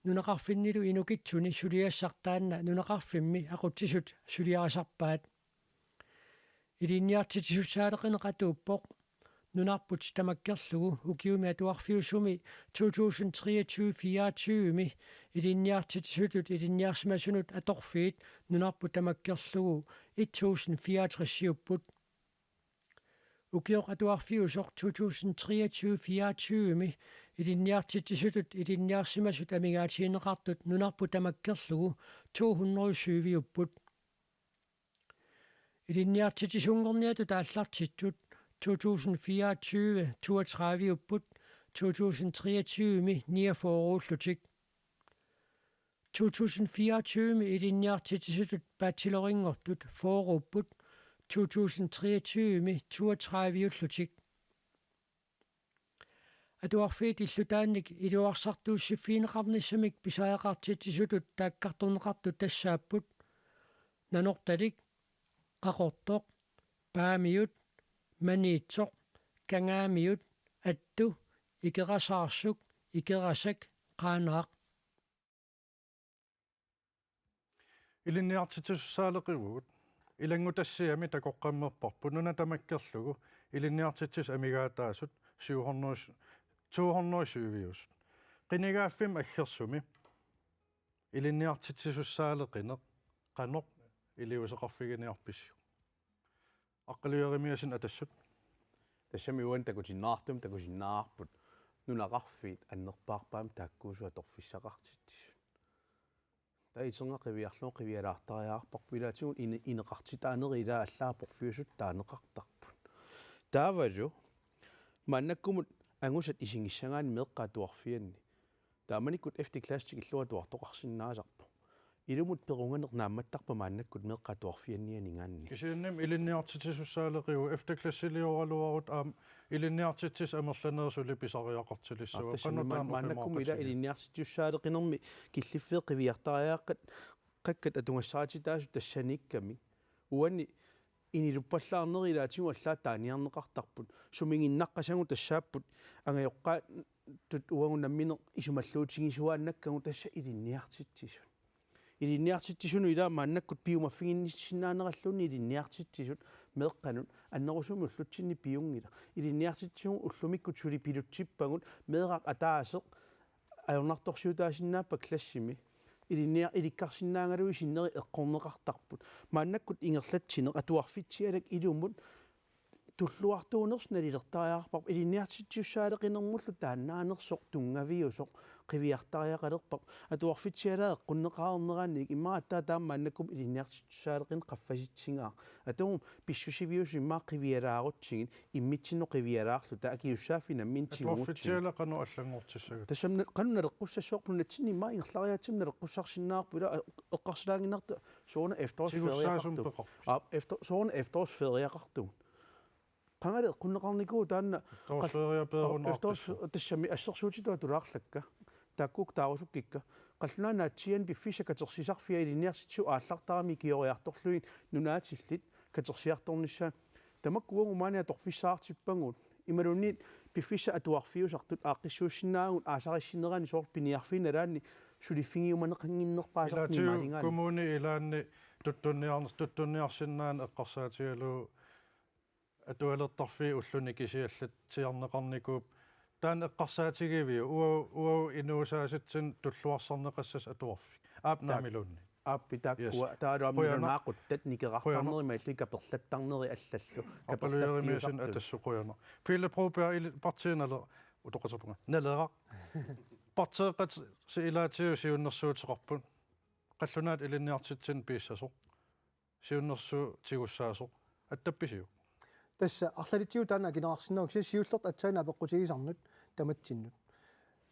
нунеқарфиннилу инукитсуни сулиассартаанна нунеқарфимми ақутсисут сулиарасарпаат илинниартитисуссаалеқинеқатууппоқ нунарпут тамаккерлугу укиуми атуарфиуссуми 2023-24ми илинниартитисутут илинниарсимасунут аторфиит нунарпут тамаккерлугу 1064 укиоқ атуарфиусоқ 2023-24ми илинниартитисутут илинниарсимасут амигаатиинеқартут нунарпут тамаккерлугу 270 илинниартитисунгорниату тааллартитсут 2024 32 upput 2023 49 2024 ilinniartitisutut bacheloringortut 4 upput 2023 32 atuarfiit illutaannik iluarsartuussiffiineqarnissamik pisaaqartitisutut taakkartuneqartut tassaapput nanortalik qaqortoq paamiut maniitsoq kangaamiut attu ikerasaarsuk ikerasak qaanaaq
ilinniartitissaaleqivugut ilangutassiami takoqqammerparput nuna tamakkerlugu ilinniartitis amigaataasut 270 qinigaaffim aggersumi ilinniartitissussaaleqineq qanoq iliuseqarfiginiarpissu аққалиаримиасин атассут
тассами уан такутиннаартум нунақарфиит аннерпаарпаам тааккуусуа торфиссақартитсис таитсенгақивиарлуу қивиалаартариаарпарпу илаатигун инеқартитаанери илаа аллаапорфиусут таанеқартарпут таавалу маннаккумут ангусат исингиссагаани меққатуарфианни тааманиккут FT классик иллуа туартоқарсиннаасарпу илумут перунганеқ наамматтарпа мааннаккут меққатуарфианнианигаанни
кисиинним илинниартитсуссаалеқиу эфтеклассилиоралуарут илинниартитсис амерланерсули писариақартилиссуа
маннаккум ила илинниартитсуссаалеқинерми киллиффеэ қивиартариааққат қаккат атунгассаатитаасу тассаникками уанни инилуппаллаарнери илаатигу аллаа тааниарнеқартарпут сумингиннаққасагу тассааппут ангайоққаа тут уагунамминеқ исумаллуутигисуааннаккагу тасса илинниартитсисут илинниартитсисуну илаа мааннаккут пиумаффигинниссинаанераллуни илинниартитсисут меэққанут аннерусуми уллутсинни пиунгила илинниартитсигу уллумиккут сули пилутсиппагут меэрақ атаасеқ ajornartorsiutaasinnaapak klassimi ilikkarsinnaagalui sinneri eqqorneqartarput maannakut ingerlatsineq atuarfitsialak ilumut tulluartuuners nalilertariarparp ilinniartitsiussaaleqinermullu taannaanersoq tungaviusoq qiviartariaqalerpaq atuarfitsialaa eqqunneqaarneraannik immaattaa taammaannakum ilinniartitsiussaaleqin qaffasitsingaa atugum pissusivius immaa qivialaarutsingin immitsinno qivialaarlu taakiussaafinammin
atuarfitsialaqanu allangortissagut
tasamna qannaleqqussasoorpun natsinni immaa ingerlariatim naleqqusarsinnaarpu ila eqqarsilaanginarta soona efterårsferiaqartu soona efterårsferiaqartu qangale eqqunneqarnikuu taanna tassami assersuutittua tulaarlakka taakkuk taarusukikka qallunaanaatian piffisa katersisarfia iliniarsitsu aallartarami kioriartorluin nunaatillit katersiartornissaan tamakkuugu maania torfissaartippangut imalunniit piffisa atuarfiusartut aaqqissuussinaagut aasarissinerani soor piniarfinalaanni suliffingiumaneqanginnerpaasarni maalingaani
kommuni ilaanni tuttunniarsinnaan eqqarsaatigaluu atualertarfi ulluni kisiallat tiarneqarnikuup taan eqqarsaatigiviu uau inuusaasitsin tulluarsarneqassas atuarfi aapnaamilunni
aappi taakkua taaluammilunaaquttat nikerartarneri maallika perlattarneri allallu
kapaliarimiasin atassuquyana pille propia partiinale utoqasapunga naleqa parteeqat si ilaatiu siunnersuuteqarpun qallunaat ilinniartitsin piissasoq siunnersu tigussasoq attapisiu
тасса арлалитсиу таана кинеқарсиннаук сиуллерт атсаана апеққутигисарнут таматсиннут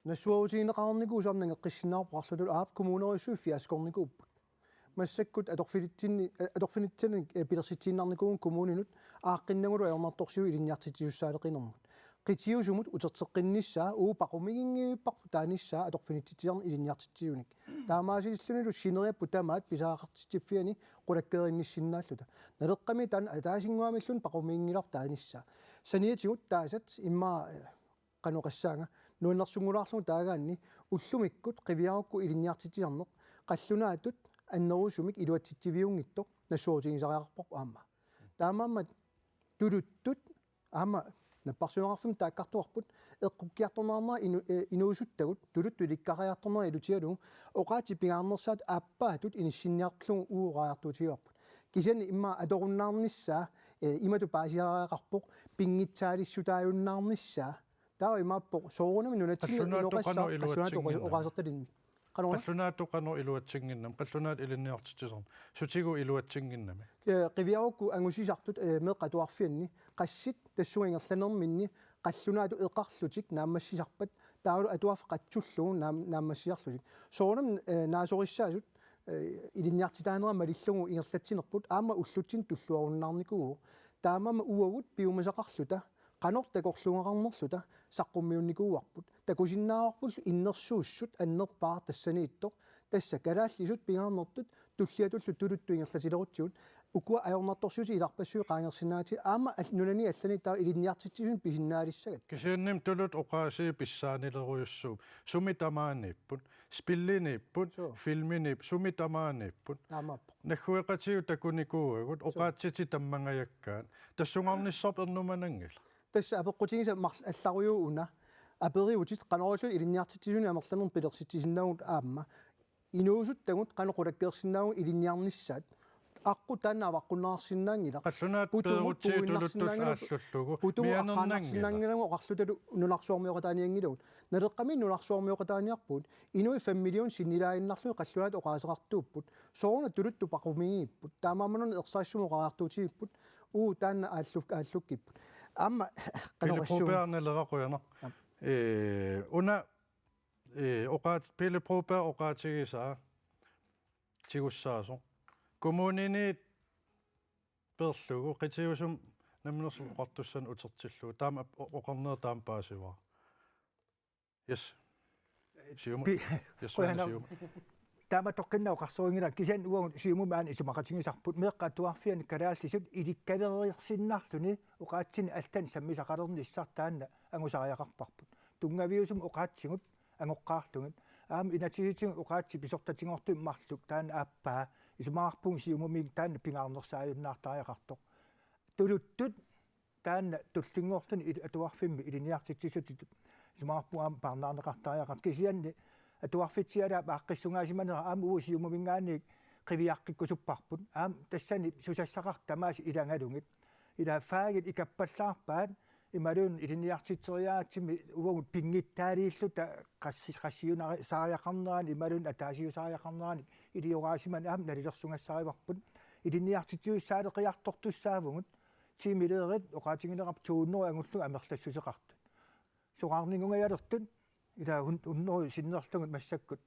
нассуарутигинеқарникуу сарнанге қиссинаарпарлуту аап коммунериссуу фиаскорникууппут массаккут аторфинитсани пилерситсииннарникуун коммунинут ааққиннагулу аернарторсиу илинниартитсиуссаалеқинермут qitiusumut uterteqqinnissаа uu paqumiginggiipparpu taanissaa atorfinitsitiarni ilinniartitsиуник таамаасилиллунилу синериаппу тамаат писаақартитсиффиани qulakkerinnissinnaаллута налеққами таан таасингуамиллун пақумигингилар таанисsaa саниатигут таасат иммаа каноқассаанга нуаннерсунгулаарлу таагаанни уллумиккут қивиарукку илинниартитиарнеқ қаллунаатут аннерусумик илуатситсивиунгиттоқ нассуутигисариарпарпу аама таамаамма тулуттут аама наппарсунеқарфим тааккартуарпут эққуккиарторнаарнаа инуусуттагут тулутту иликкариарторнери илутиалу оqaati пингаарнерсаат ааппаатут иниссинниарплугу уураартуутигуарпут кисани имма аторуннаарнissaа имату паасиариақарпоқ пингитсаалиссутааюннаарнissaа таа имааппоқ соорунами нунатсинни иноқассаа аллунаатоқ оqaасерталинни
qallunaatuqanu iluatsinnginnam qallunaat ilinniartitsisarn sutigu iluatsinnginnami
qiviarukku angusisartut meeqqatuarfianni qassит тассуингерланерминни qallunaatu eqarlutik naammassisarpat taalu atuaf qatsullugu naammassiarlutik soorunam naasoriссаасут илинниартитаанера малиллугу ингерлатсинерпут аама уллутсин туллуаруннаарникугу таамама уагут пиумасақарлута qanortakorlungeqarnerluta saqqummiunnikууarput takusиннаарпул иннерсууссут аннерпаа тассанииттоқ тасса калааллисут пингаарнертут туллиатуллу тулутту ингерлатилерутсигут укуа аёрнарторсуути иларпассуи qaangersinnaati аама нунани аллани таа илинниартитсисун писиннаалиссагат
кисианним тулут оqaasi писсаанилеруйуссуу сумитамаанииппут спиллинииппут филминип сумитамаанииппут
таамааппо
нахуеқатиу такуникуугут оqaatсити таммангаяккаат тассунгарниссарп ернуманангила
тасса апеққутигиса алларуйуу уна апериутит каноруллу илинниартитсисуни амерланер пилерситсисиннагут аама инуусуттагут каноқулаккеерсиннаагу илинниарниссаат аққу таанна аваққуннаарсиннаангила
қаллунаат
путумут
перутсиитулуттус ааллуллугу
путуму
мианернангила
аққаанарсиннаангилагу оқарлуталу нунарсуармиоқатааниангилагут налеққами нунарсуармиоқатааниарпут инуи 5 миллион синнилаагиннарлуи қаллунаат оқаасеқартууппут соорна тулутту пақумигииппут таамааманун ерсаассуму оқаартуутигиппут таанна ааллуккиппут аама канорассуу
пилипропеарнелерақуяна уна оқаат пилипропеа оқаатигисаа тигуссаасо коммунини перлугу қитиусум намнерсум қартуссан утертиллуу таама оқарнер таам паасиваа yes сиума yes сиума
таама тоққиннаа оқарсуингила кисиан уагу сиумумаан исумақатингисарпут меққатуарфиани караалтисут иликкавериерсиннаарлуни оқаатсини алтани саммисақалерни иссартаанна ангусариақарпарпут тунгавиусум оқаатсигут ангоққаартугит аама инатигитиг оқаатси писортатингорту марлук таана ааппаа исумаарпун сиумумиг таана пингарнерсааюннаартариақартоқ тулуттут таана туллингортуни атуарфимми илиниартитсисутит исумаарпун аама парнаарнеқартариақарт кисианни атуарфитсиалаа ааққиссунгаасиманера аама уусиумумингаани қивиаққиккусуппарпут аама тассани сусассақартамааси илангалугит илаафаагит икаппаллаарпаат ималуун илиниартитсериаатсими угу пингиттаалииллута qassiunaari saariaqarnerani imалуун атаасиусариақарнерани илиораасимани аама налилерсунгассариварпут илиниартитсуиссаалеқиартортуссаавгут тимилеерит оқаатингилеқарп тууннери ангуллуга амерлассусеқартут суқарнингунгаялертут ила уннери синнерлугут массаккут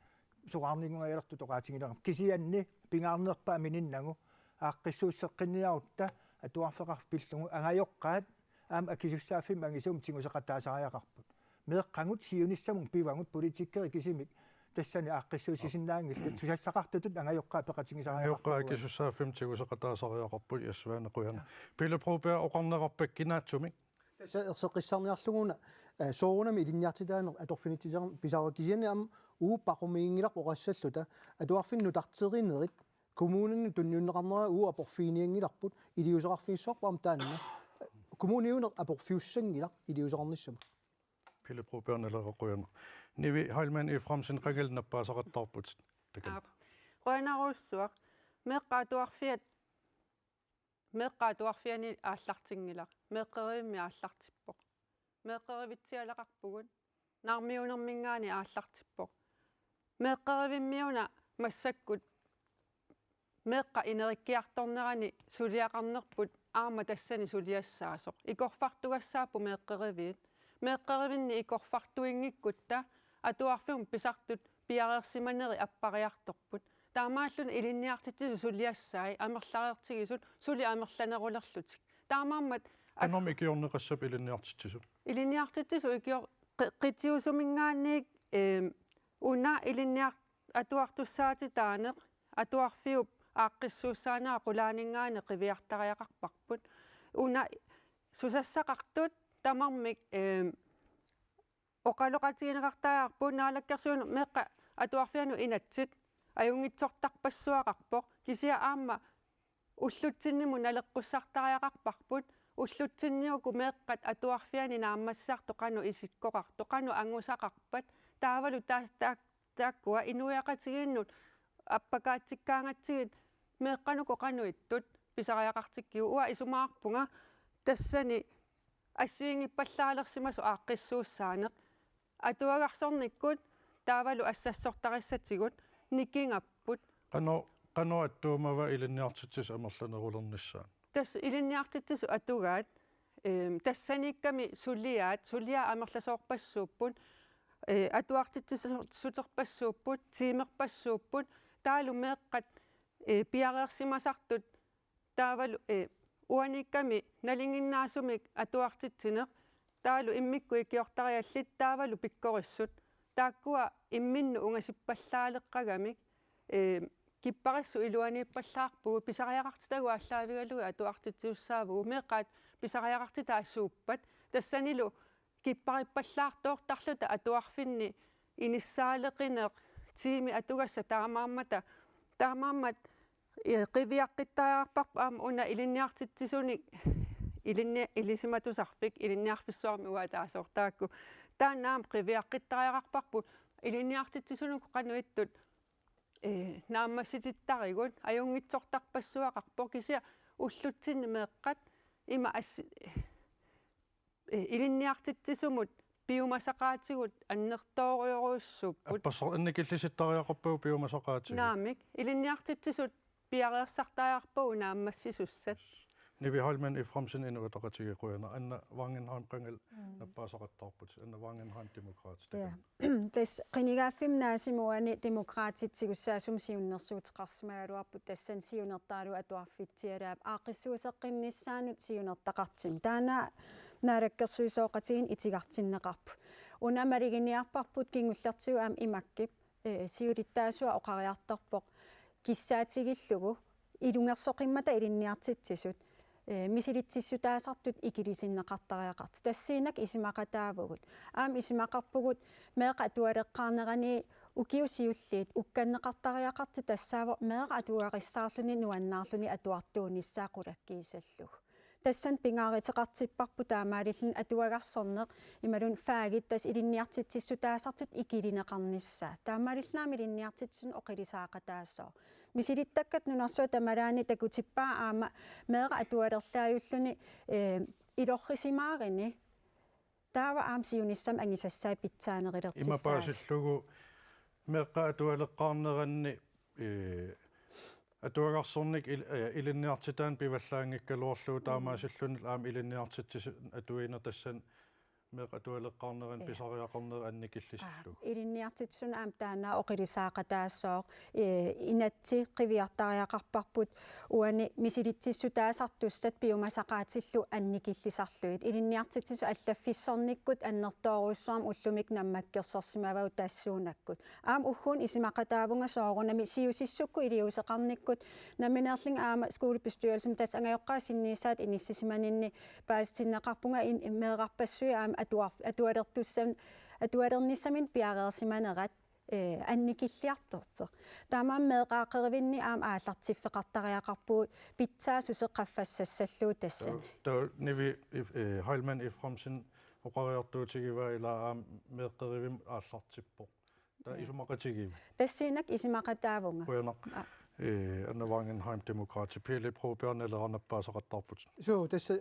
суқарнингунгаялертут оқаатингилеқарп кисианни пингаарнерпаа мининнагу ааққиссууссеққинниарутта атуарфеқарф пиллугу ангайоққаат аама акисуссааффим ангисуум тингусеқатаасариақарпут меэққангут сиунissамун пивангут политиккери кисимик тассани ааққиссуусисиннаангилла тусассақартутут ангайоққаа пеқатингисариақарпут
аёққаа кисуссааффим тигусеқатаасариақарпут яссваанеқуяна пилипропеа оқарнеқарпак кинаатсумик
ерсеқиссарниарлугуна соорунами илинниартитаанер аторфинитсисерм писава кисиани ам ууппақумиингилақ оқассаллута атуарфинну тартериинерит коммунинни тунниуннеқарнера уапорфииниангиларпут илиусеқарфииссуарпаам таанна коммуниунер апорфиуссангила илиусеқарниссама
пилипропеарнелерақуяна ниви хайлман и фрамсин қагилнаппаасақаттарпут такан
қойнаруссуақ меққаатуарфиани ааллартингилақ меққеривимми ааллартиппоқ меққеривитсиалеқарпугут нармиунермингаани ааллартиппоқ меққеривиммиуна массаккут меққа инериккиарторнерани сулиақарнерпут аама тассани сулиассаасоқ икорфартугассааппу меққеривиит меққеривинни икорфартуингиккутта атуарфиум писартут пиареерсиманери аппариарторпут таамааллуна илинниартитсису сулиассаи амерлареертигисут сули амерланерулерлутик таамааммат
анном икиорнеқассап
илинниартитсису икиор қитиусумингаанник уна илинниар атуартуссаати таанеқ атуарфиуп ааққиссууссаанаа қулаанингаане қивиартариақарпарпут уна сусассақартут тамармик оқалоқатигинеқартаагаарпут наалаккерсууну меққа атуарфиану инатсит аюнгитсортарпассуақарпоқ кисиа аама уллутсинниму налеққуссартариақарпарпут уллутсинниуку меққат атуарфиани нааммассаарто қану исиккоқарто қану ангусақарпат таавалу тааккуа инуяқатигиннут аппакаатсиккаангатсигит меққануко қануиттут писариақартиккиу уа исумаарпунга тассани ассиингиппаллаалерсимасу ааққиссууссаанеқ атуагарсорниккут таавалу ассассортариссатигут никкингаппут
qano attuumava ilinniartitsis amerlanerulernissaan
тас илинниартитсису атугаат тассаникками сулиа амерласоорпассууппут атуартитсисутерпассууппут тиимерпассууппут таалу меэккат пиареерсимасартут таавалу уаникками налингиннаасумик атуартитсинеq таалу иммикку икиортариаллит таавалу пиккориссут тааккуа имминну унгасиппаллаалеққагамик киппариссу илуанииппаллаарпугу писариақартитагу аллаавигалуги атуартитсиуссаавгу меэққаат писариақартита ассууппат тассанилу киппариппаллаартооқтарлута атуарфинни иниссаалеқинеқ тими атугасса таамааммат qivиаққиттариарпарпа аама уна илинниартитсисуник илисиматусарфик илинниарфиссуарми уатаасоортаакку таанаам qivиаққиттариарпарпу илинниартитсисунук qanуиттут нааммассититтаригут ajungitsortarpassuaqarpo kisia уллутсинни меэккат има илинниартитсисумут пиумасақаатигут аннертоориоруйссууппут
аппассор инникиллиситтариақарпуу пиумасақаатигут
наамик илинниартитсисут пиареерсартариарпуу нааммассисуссат
Nivi Heilmann i Fromsen innovataqatigiquina anna Wangenheim qangal nappaasaqattarput anna Wangenheim demokraatit.
Ja. Des qinigaffim naasimuani demokraatitsigussaasum siunnersuutiqarsimagaluarput tassan siunertaalu atuarfitsiaraap aaqissuuseqqinnissaanut siunertaqartim taana naalakkersuisooqatigin itigartinneqarpu unamariginiarparput kingullertigu aam imakkip siulittaasua oqariartorpoq kissaatigillugu ilungersoqimmata ilinniartitsisut misilitsissutaasartut ikilisinneqartariaqart tassiinak isimaqataavugut aam isimaqarpugut meeqa atualeqqaarnerani ukiusiulliit ukkanneqartariaqarti tassaavo meeqa atuaqissaarluni nuannaarluni atuartuunissaaqulakkiisallu tassan pingaariteqartipparpu taamaalillin atuagarsorneq imalun faagittas ilinniartitsissutaasartut ikilineqarnissaa taamaalilnaami ilinniartitsun oqilisaaqataassoo misilittakkat nunarsua tamalaani takutippaa aama meeqa atualerlaayulluni ilorrisimaarini taava aam siunissam angisassaa pitsaanerillertissaas
Imapaasillugu meeqa atualeqqaarneranni atuagarsornik ilinniartitaan pivallaangikkaluorluu taamaasillunil aam ilinniartitsis atuina tassan meeqa atualeqqaarneran pisariaqorneri annikillisillug
ilinniartitsun aam taanaa oqilisaaqataassooq inatsi qiviartariaqarparput uani misilitsissutaasartussat piumasaqaatillu annikillisarluit ilinniartittisu allaffissornikkut annertooruissuam ullumik nammakkersorsimavau taassuunakkut aam uhhuun isimaqataavunga soorunami siusissukku iliuseqarnikkut naminerling aama skuulibestyrelsum tas angajoqqaa sinniisaat inissisimaninni paasitinneqarpunga meeqarpassui aam atualernissamin piareersimanerat анникиллиартерсеq таамаам меэqaaqerivinni аам ааллартиффеqartariaqarpuu питсаасусеққаффассассаллуу тассани
таа Nivi Heilmann i Fromsen oqariartuutigiva ila aam meeqqerivim ааллартиппо таа исумақатигив
тассинак исимақатаавунга
уянақ anna Wangenheim demokraati Pili Probjørnellerannappaasaqattarput
so tässä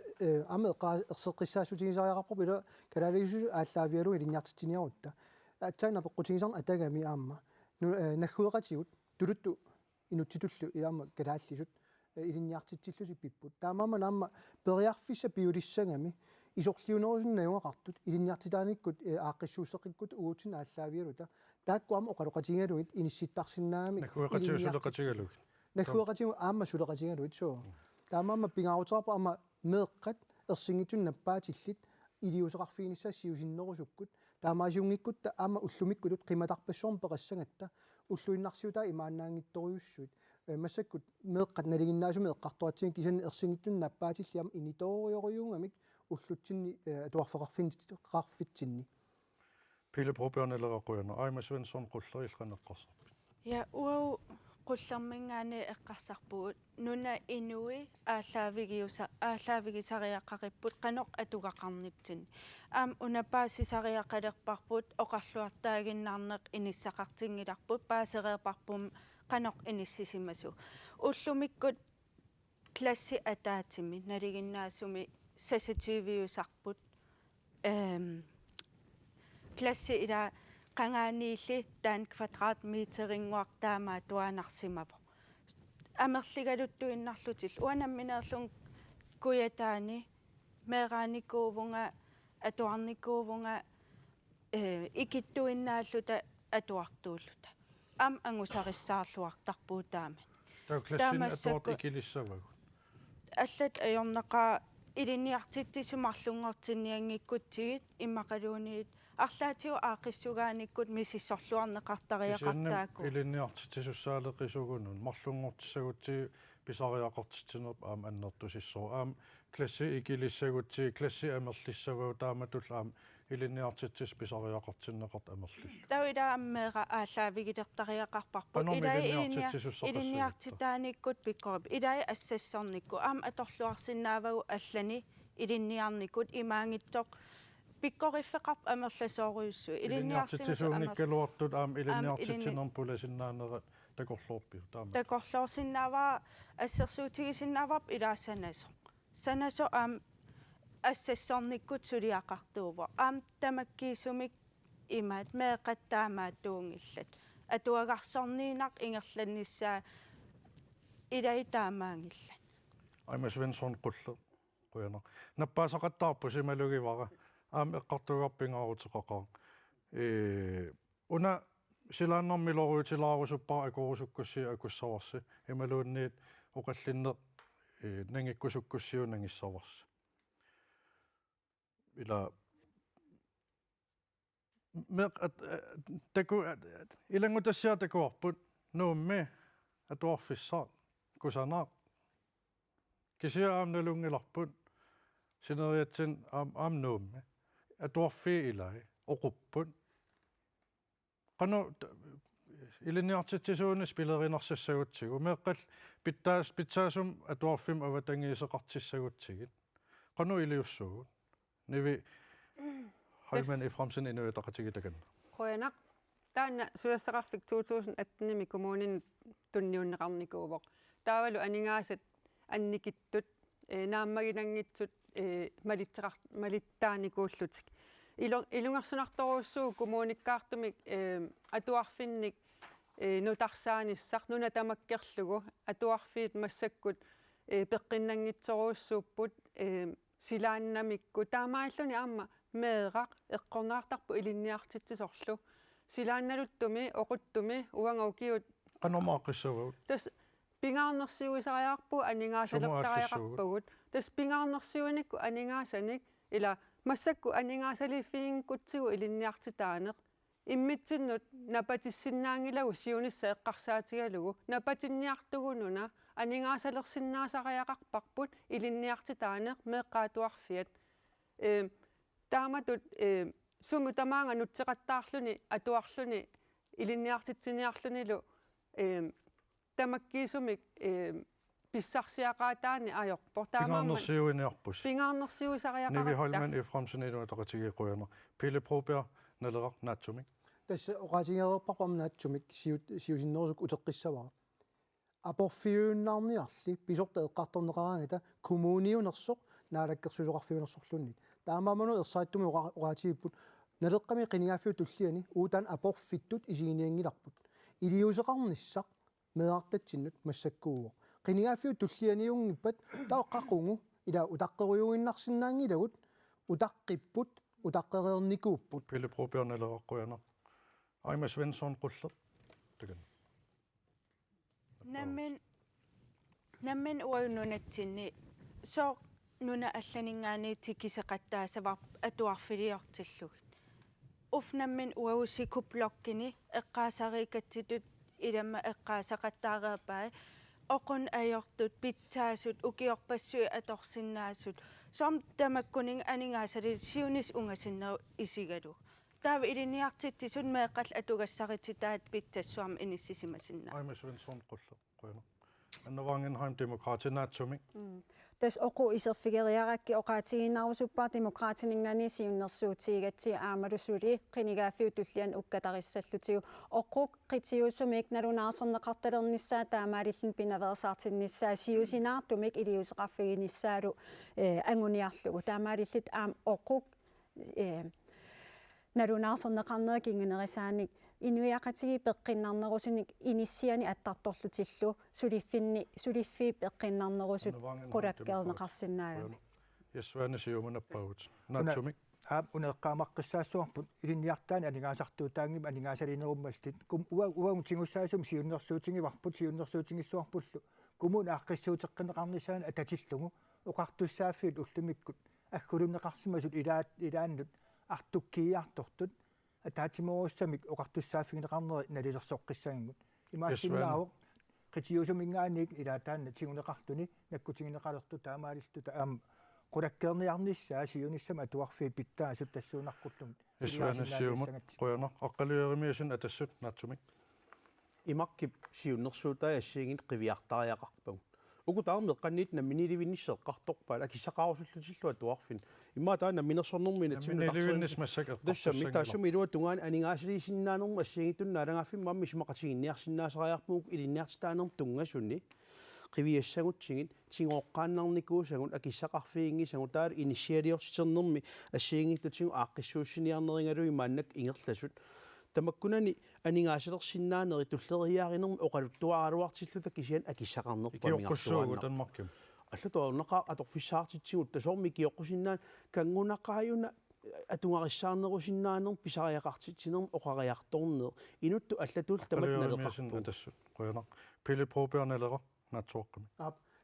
ameqa erseqqissaasutigisariaqarpu pila kalaalisisu aalлaavialu ilinniartitiniarutta atsaina peqqutigisarna atagami aamma naggueqatigut tuluttu inutsitullu ilaama kalaallisut ilinniartitsillusi pipput taamaama naamma periarfissa piulissangami isorliunerusunnajuaqartut ilinniartitaaниkkут ааққиссуусеқиккут уутсин ааллаавиалута тааккуама оқалоқатигалуит инисситтарсиннаами
накуеқатиусулеқатигалуг
наггуеқатигу аама сулеқатигалуит соо таамаама пингаарутарпа аама меэққат ерсингитсун наппаатиллит илиусеқарфигиниссаа сиусиннерусуккут таамаасиунгиккутта аама уллумиккулут қиматарпассуорн пеқассангатта уллуиннарсиутаа имаанаангитториуссуит массаккут меэққат налигиннаасуми эққартуатсин кисани ерсингиттун наппаатиллиам иниториориунгамик уллутсинни туарфеқарфитсинни
Pili Probjørnelleraquyana Aima Svensson qullerillqaneqqarsarput
ja uau qullermingaani eqqarsarpugut nuna inui ааllaavigisariaqqaripput qanoq atugaqarnitsin aam unapaasisariaqalerparput oqarluartaaginnarneq inissaqartingilarput paasereerparpum qanoq inississimasu ullumikkut klassi ataatimi naliginnaasumi sasativiusarput klassi ila qangaaniilli taan kvadratmeteringuartaamaa tuanarsimavo amerligaluttuinnarlutil uanammineerlun kuyataani meeraanikuuvunga atuarnikuuvunga ikittuinnaalluta atuartuulluta am angusarissаарluartarpuutaaman
таа классин atuart ikilissavagu
аллат ajornaqaa илинниартитсисумарлунгортинниангиккутсигит иммақалуунигит арлаатиу аақиссугааниккут миссорлуарнеқартариақартааку
илинниартитсисуссаалеқисугунун марлунгортиссагутти писариақортитсинерп аам аннертусиссоо аам класси ikilissagutsi класси амерлиссавау тааматул аам илинниартитсис писариақортиннеқарт амерлилла
тауилааммеэра ааллаавигилертариақарпарпут илинниартитааниккут пиккорип илай ассассорникку аам аторлуарсинаавагу аллани илинниарниккут имаангиттоқ пиккориффеқарп амерласоориуссу
илинниартитсисууниккалуартут аам илинниартитсинерпуласиннаанерат такорлуорпиу таама
такорлоорсиннааваа ассерсуутигисиннааварп илаассанасо санасо аам ассассорниккут сулиақартуува аам тамаккиисумик имаат меэқаттаамаат туунгиллат атуагарсорниинақ ингерланниссаа илай таамаангилла
айма Svensson qullu quyana наппаасақаттаарпу сималугивара аами эққартугарпингаарутеқақаа уна силааннэрмилоруутилаарусуппара акурусуккусси акуссаварси ималуунниит оқаллиннеқ нангиккусуккуссиу нангиссаварси ила меқ таку илангутассиа такуарпут нуумми атуарфиссаа кусанаа кисиаам налунгиларпут синериатсин аам нуумми атуарфи илай оқуппут qanu iliniartitsisuunis pilerinarsassagutsigu meeqqal pitsaasum atuarfim avatangiiseqartissagutsigit qanu iliussugut nivi Holman Efremsen inuitaqatigitakan
qoyanaq taanna suassaqarfik 2018 kommunin tunniunneqarnikuuvoq taavalu aningaasat annikittut naammaginangitsut malittaanikuullutik ilungarsunartoruussuu kommunikkaartumik atuarfinnik nutarsaanissaq nunatamakkerlugu atuarfiit massakkut peqqinnangitsoruussuupput silaannamikku taamaalluni aamma meeqaq eqqornaartarpu ilinniartitsisorlu silaannaluttumi oquttumi uangaukiut
qanormaaqissugut
tas pingaarnersiuisariarpu aningaasaleqtariaqarpagut tas pingaarnersiunikku aningaassanik ila массакку анингаасалиффигинкутсигу илинниартитааneq иммитсиннут напатиссиннаангилагу сиунисса эққарсаатигалугу напатинниартугунуна анингаасалерсиннаасариақарпарпут илинниартитааneq меққаатуарфиат тааматут суму тамаанга нутсеқаттаарлуни атуарлуни илинниартитсиниарлунилу тамаккиисумик писсарсиақаатаани аёрпор таамаамма
pingaarnersiuiniarpus
pingaarnersiuisariaqaraqta
nivi Holman Efremsen inuitaqatigiquyanaq Pille Proberg naleqaq naatsumik
тасса оқаатингерерпаққам наатсумик сиусиннерусук утеққиссавара апорфиууннаарниарли писорта эққарторнеқараангата коммуниунерсоқ наалаккерсусоқарфиунерсорлунни таамааману ерсааттуми оқаатигиппут налеққами қинигаффиу туллиани уутаан апорфиттут исигиниангиларпут илиусеқарниссақ меартатсиннут массаккууво qinigaaffiu tullianiungippat taoqqaqungu ila utaqqerujuinнарсинаангилагут utaqqipпут utaqqereernikuupput
Pille Proberg naleqaqquyanaq aima Svensson qulleq takan
наммин уагнунатсинни соо нуна алланингаани тикисеқаттаасавар атуарфилиортиллугит уфнаммин уагусикуплоккини эққаасарикатситут иламма эққаасақаттаареапаа оқун аёртут питсаасут укиорпассуи аторсиннаасут сом тамаккунин анингаасали сиунис унгасиннеру исигалуг таава илиниартитсисун меэққал атугассаритситаат питсассуарма иниссисимасиннаа
aima Svensson qulleq quyana аннаваангенхайм демократинааtsumik
тас оку исерфигериаракки оqaатигинаарусуппаа демократинингаани сиуннерсуутигатси аамалусули qinigaaffiu tullian ukkatarissalлутигу оқук qitiusumik налунаарсорнеқарталерниссаа таамаалиллин пинаверсаартинниссаа сиусинаартумик илиусеқарфигиниссаалу ангуниарлугу таамаалиллит аам оқук налунаарсорнеқарнерик ингунерисааник инуиақатиги пеққиннарнерусуник иниссиани аттарторлутиллу сулиффи пеққиннарнерусут qulakkeerneqarsinnaagami
ясванисиумунаппагут нааtsumik
аап унеққаамаққиссаассуарпут илинниартаани анингаасартуутаангима анингаасалинеруммалтит кум уагутингуссаасум сиуннерсуутингиварпут сиуннерсуутингиссуарпуллу кумун ааққиссуутеққинеқарнисаана ататиллугу оқартуссааффиут уллумиккут аггулунеқарсимасут илааннут артуккииартортут атаатиморуссамик оқартуссааффигинеқарнери налилерсоққиссаагингут имаассиннаавоқ qitiusumingaanik ilaataanna tiguneqartuni nakkutigineqalertu taamaaliltu taam qulakkeerniarnissaa siunissam atuarfii pittaasut tassuunarqullum
ясванисиумут quyana aqqaluerimiisin atassut naatsumik
имаккип сиуннерсуутаа ассиигит қивиартариақарпагу ukutaarmi qanniit namminilivinnisseeqqartorpaal akissaqarusullutillua tuarfin imma taana minersornermina
Namminilivinnis massak
тассами тассами илуа тунгаан анигаасилисиннаанерма ассигитуннаалагаффин мамми сумақатигинниарсиннаасариарпугук илинниартитаанерм тунгасунни qiviyassagutsingit tingoqqaannarnikuusagут akissaqarfiingissagu taala initialiortiternermi assiingitutigu aaqqissuussiniarneringalu imaannak ingerlasut tamakkunani aningaasilersinnaaneri tulleriaaринерми oqaluttuaraaluartilluta kisian akissaqarnerpamiartuaanna
танмарким
аллатуарнаqa аторфиссаартитсигут тасорми киоққусиннаан кангунаққааюна атунгариссаарнерусиннаанер писариақартитсинерм оқариарторнер инутту аллатул тамат налеқарпу
тассут қуянақ пилипробиарналера натсуоққами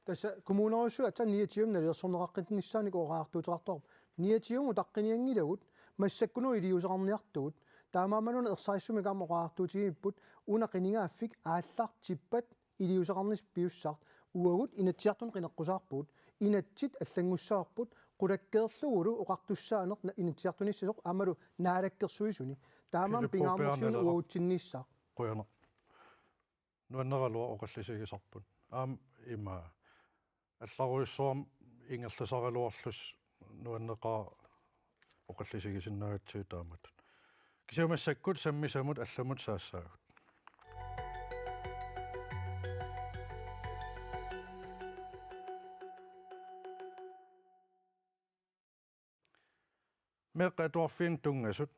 тасса коммунерусу атса ниатиум налерсорнеқаққитнissaани коораартуутеқартор ниатиуму таққиниангилагут массаккуну илиусеқарниартугут таамаамануна ерсааиссуми каама коораартуутигиппут унақинигааффик ааллартиппат илиусеқарнис пиуссарт уагут инатсиартун қинеққусаарпут инатсит аллангуссаарпут qulakkeerlugulu oqartussaanert inatiartunissasoq amalu naalakkersuisuni taamaam pingaarnersuuni uutsinnissaa
қуянақ нуаннералуа оқаллисигисарпут има алларуйссуам ингерласаралуарлус нуаннеқаа оқаллисигисиннаагатсуу таамат кисиумассаккут саммисамут алламут саассаагут меққатуарфин тунгасут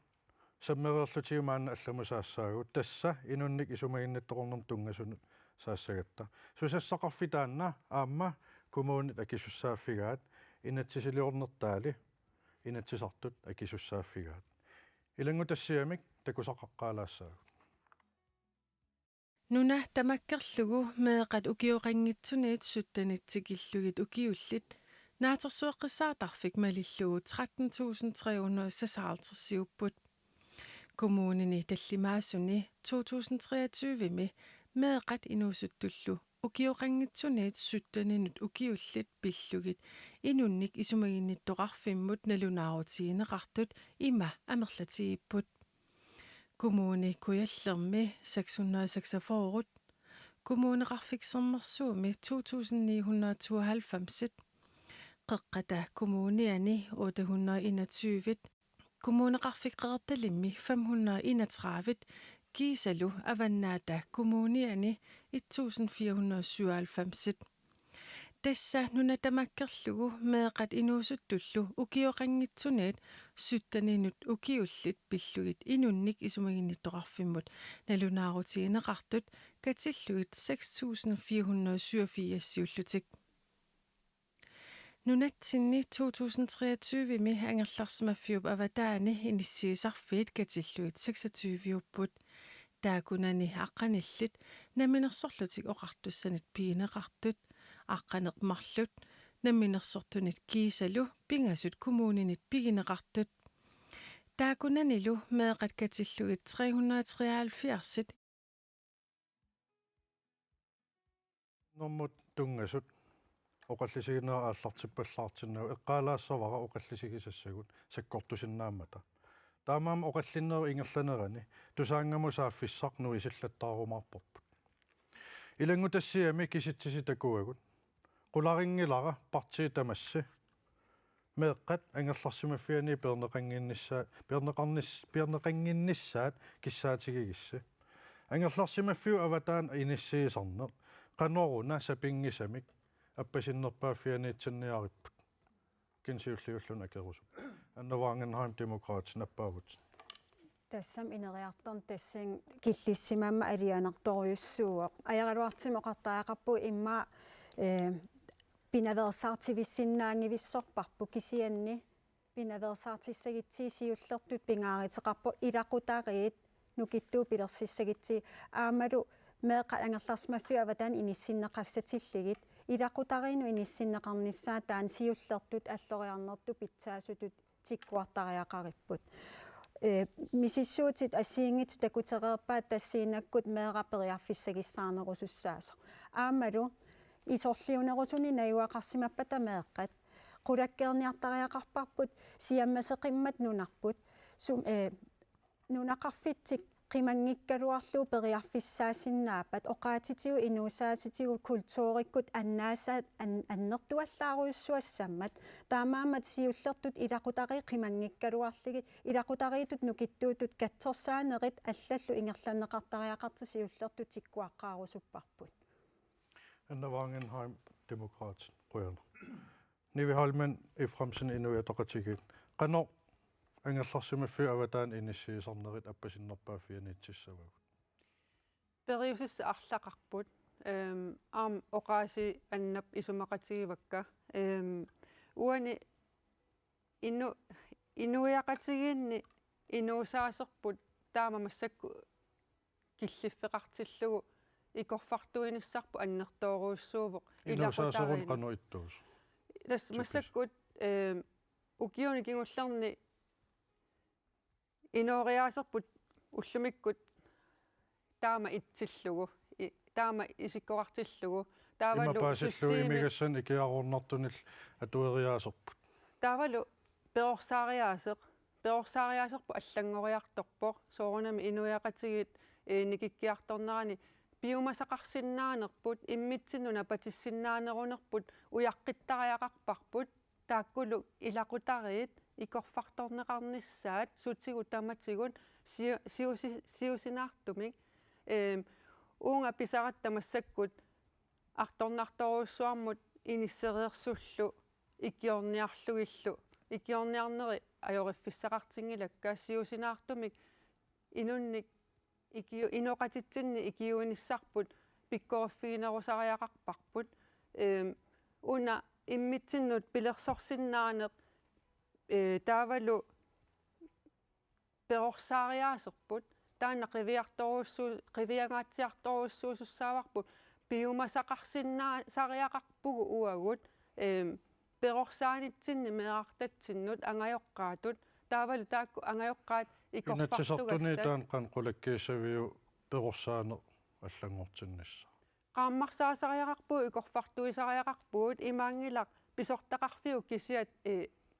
саммериерлутигумаана алламусаассаагут тасса инунник исумагиннатторнерм тунгасунут саассагатта сусассақарфитаанна аама коммуунит акисуссааффигаат инатсисилиорнертаали инатсисартут акисуссааффигаат илангу тассиамик такусаққаqqaалаассаагут
нуна тамаккерлугу меэқат укиоқангитсуниит суттанитсикиллугит укиуллит наатерсуэққиссаатарфик малиллугу 13356 kommunini таллимаасуни 2023ми меэқат инуусуттуллу укиоқангитсуниит суттанинут укиуллит пиллугит инунник исумагинниттоқарфиммут налунаарутигинеқартут има амерлатигиппут kommuni kujallermi 646 kommuneqarfiksermersuumi 2992 qeqqata kommuniani 821 kommuneqarfikqertalimmi 531 kiisalu avannaata kommuniani 1497 tassa nunatamakkerlugu meeqat inuusuttullu ukioqanngitsuneet suttaninut ukiullit pillugit inunnik isumaginnittoqarfimmut nalunaarutigineqartut katillugit 6487 nunatsinni 2023mi angerlarsimaffiup avataani inissiisarfiit katillugit 26 taakunani aqqanillit naminersorlutik oqartussanit piineqartut aqqaneqmarlut naminersortunit kiisalu pingasut kommuninit pigineqartut taakunanilu meeqat katillugit 373
нормут тунгасут оқаллисигинера ааллартиппаллаартиннау эққалаассавара оқаллисигисассагут саккортусиннаамата таамаама оқаллиннери ингерланерани тусаангаму сааффиссарну исиллаттаарумаарпорпут илангу тассиами киситсиси такуагут qularingilара партии тамасси меэққат ангерларсимаффиани пернеқарнissaат киссаатигигисси ангерларсимаффиу аватаан иниссиисарне qanuaruna sapingisamik аппасиннерпааффианиитсанниариппут кинсиуллиуллун акерусу аннаваангенхайм демокраат наппаавут
тассам инериарторн тассин киллиссимаама алианарторюссууоқ аяралуартимоқартаақарпу имма пинаверсаартивиссиннаангивиссорпарпу кисианни пинаверсаартиссагитсиисиуллертут пингааритеқарпу илақутаариит нукиттуу пилерсиссагитси аамалу меэқа ангерларсмаффиу аватаан иниссиннеқассатиллигит илақутарину иниссиннеқарниссаа таан сиуллертут аллориарнерту питсаасутут тиккуартариақариппут мисиссуутит ассиингит такутерерпаат тассиинаккут меэқапериарфиссагиссаарнерусуссаасо аамалу исорлиунерусуни наюақарсимаппата меэққат qulakkeerniartariaqarparput siammasеқиммат нунарпут нунақарфитсик qimangikkaluarlu periarfissaasinnaappat oqaatitigu inuusaasitigu kultuurikkut annaassaat annertuallaaruissuassammat taamaamat siullertut ilaqutari qimangikkaluarligit ilaqutariitut nukittuutut katsorsaanerit allallu ingerlanneqartariaqartu siullertut tikkuaqqaarusupparput
Anna Wangenheim Demokraten Røerne. Nivi Holmen I fremsen endnu etaqatigit. Qano angerlarsimaffi avataan inissiisarnerit appasinnarpaa fianitsissavagut.
Periusissa arlaqarput aam oqaasi annap isumaqatigivakka uani inuiaqatigiinni inuusaaserput taamamassakku killiffiqartillugu ikorfartuinissarpu annertooruussuuvoq
Inuusaaserun qano ittuus.
Tas massakkut ukiuni kingullerni inooriaaserput ullumikkut taama itsillugu taama isikkoqartillugu taavalu systeemi
imigassan ikiarornartunil atueriaaserput.
taavalu peorsaariaaserpu allangoriartorpoq soorunami inuiaqatigit nikikkiartornerani piumasaqarsinnaanerput immitsinnuna patissinaanerunerput ujaqqitariaqarparput taakkulu ilaqutariit ikorfartorneqarnissaat sutigu tamatigun siusinaartumik uunga pisaqattamassakkut artornartoruussuarmut inisseriersullu ikiorniarlugillu ikiorniarneri ajoriffissaqartingilakka siusinaartumik inunnik inoqatitsinni ikiuinissarput pikkoriffiginerusariaqarparput una immitsinnut pilersorsinnaaneq taavalu peorsaariaaserput taanna qiviangaatsiartoruussuusussaavarput piumasaqarsinnaa-sariaqarpugu uagut peorsaanitsinni meaqartatsinnut angajoqqaatut taavalu taakku angajoqqaat
Inatsisartuniitaan qan qulakkiisaviu peorsaane allangortinnissa.
qaammarsaasariaqarpuu ikorfartuisariaqarpuut imaangilaq pisortaqarfiu kisiat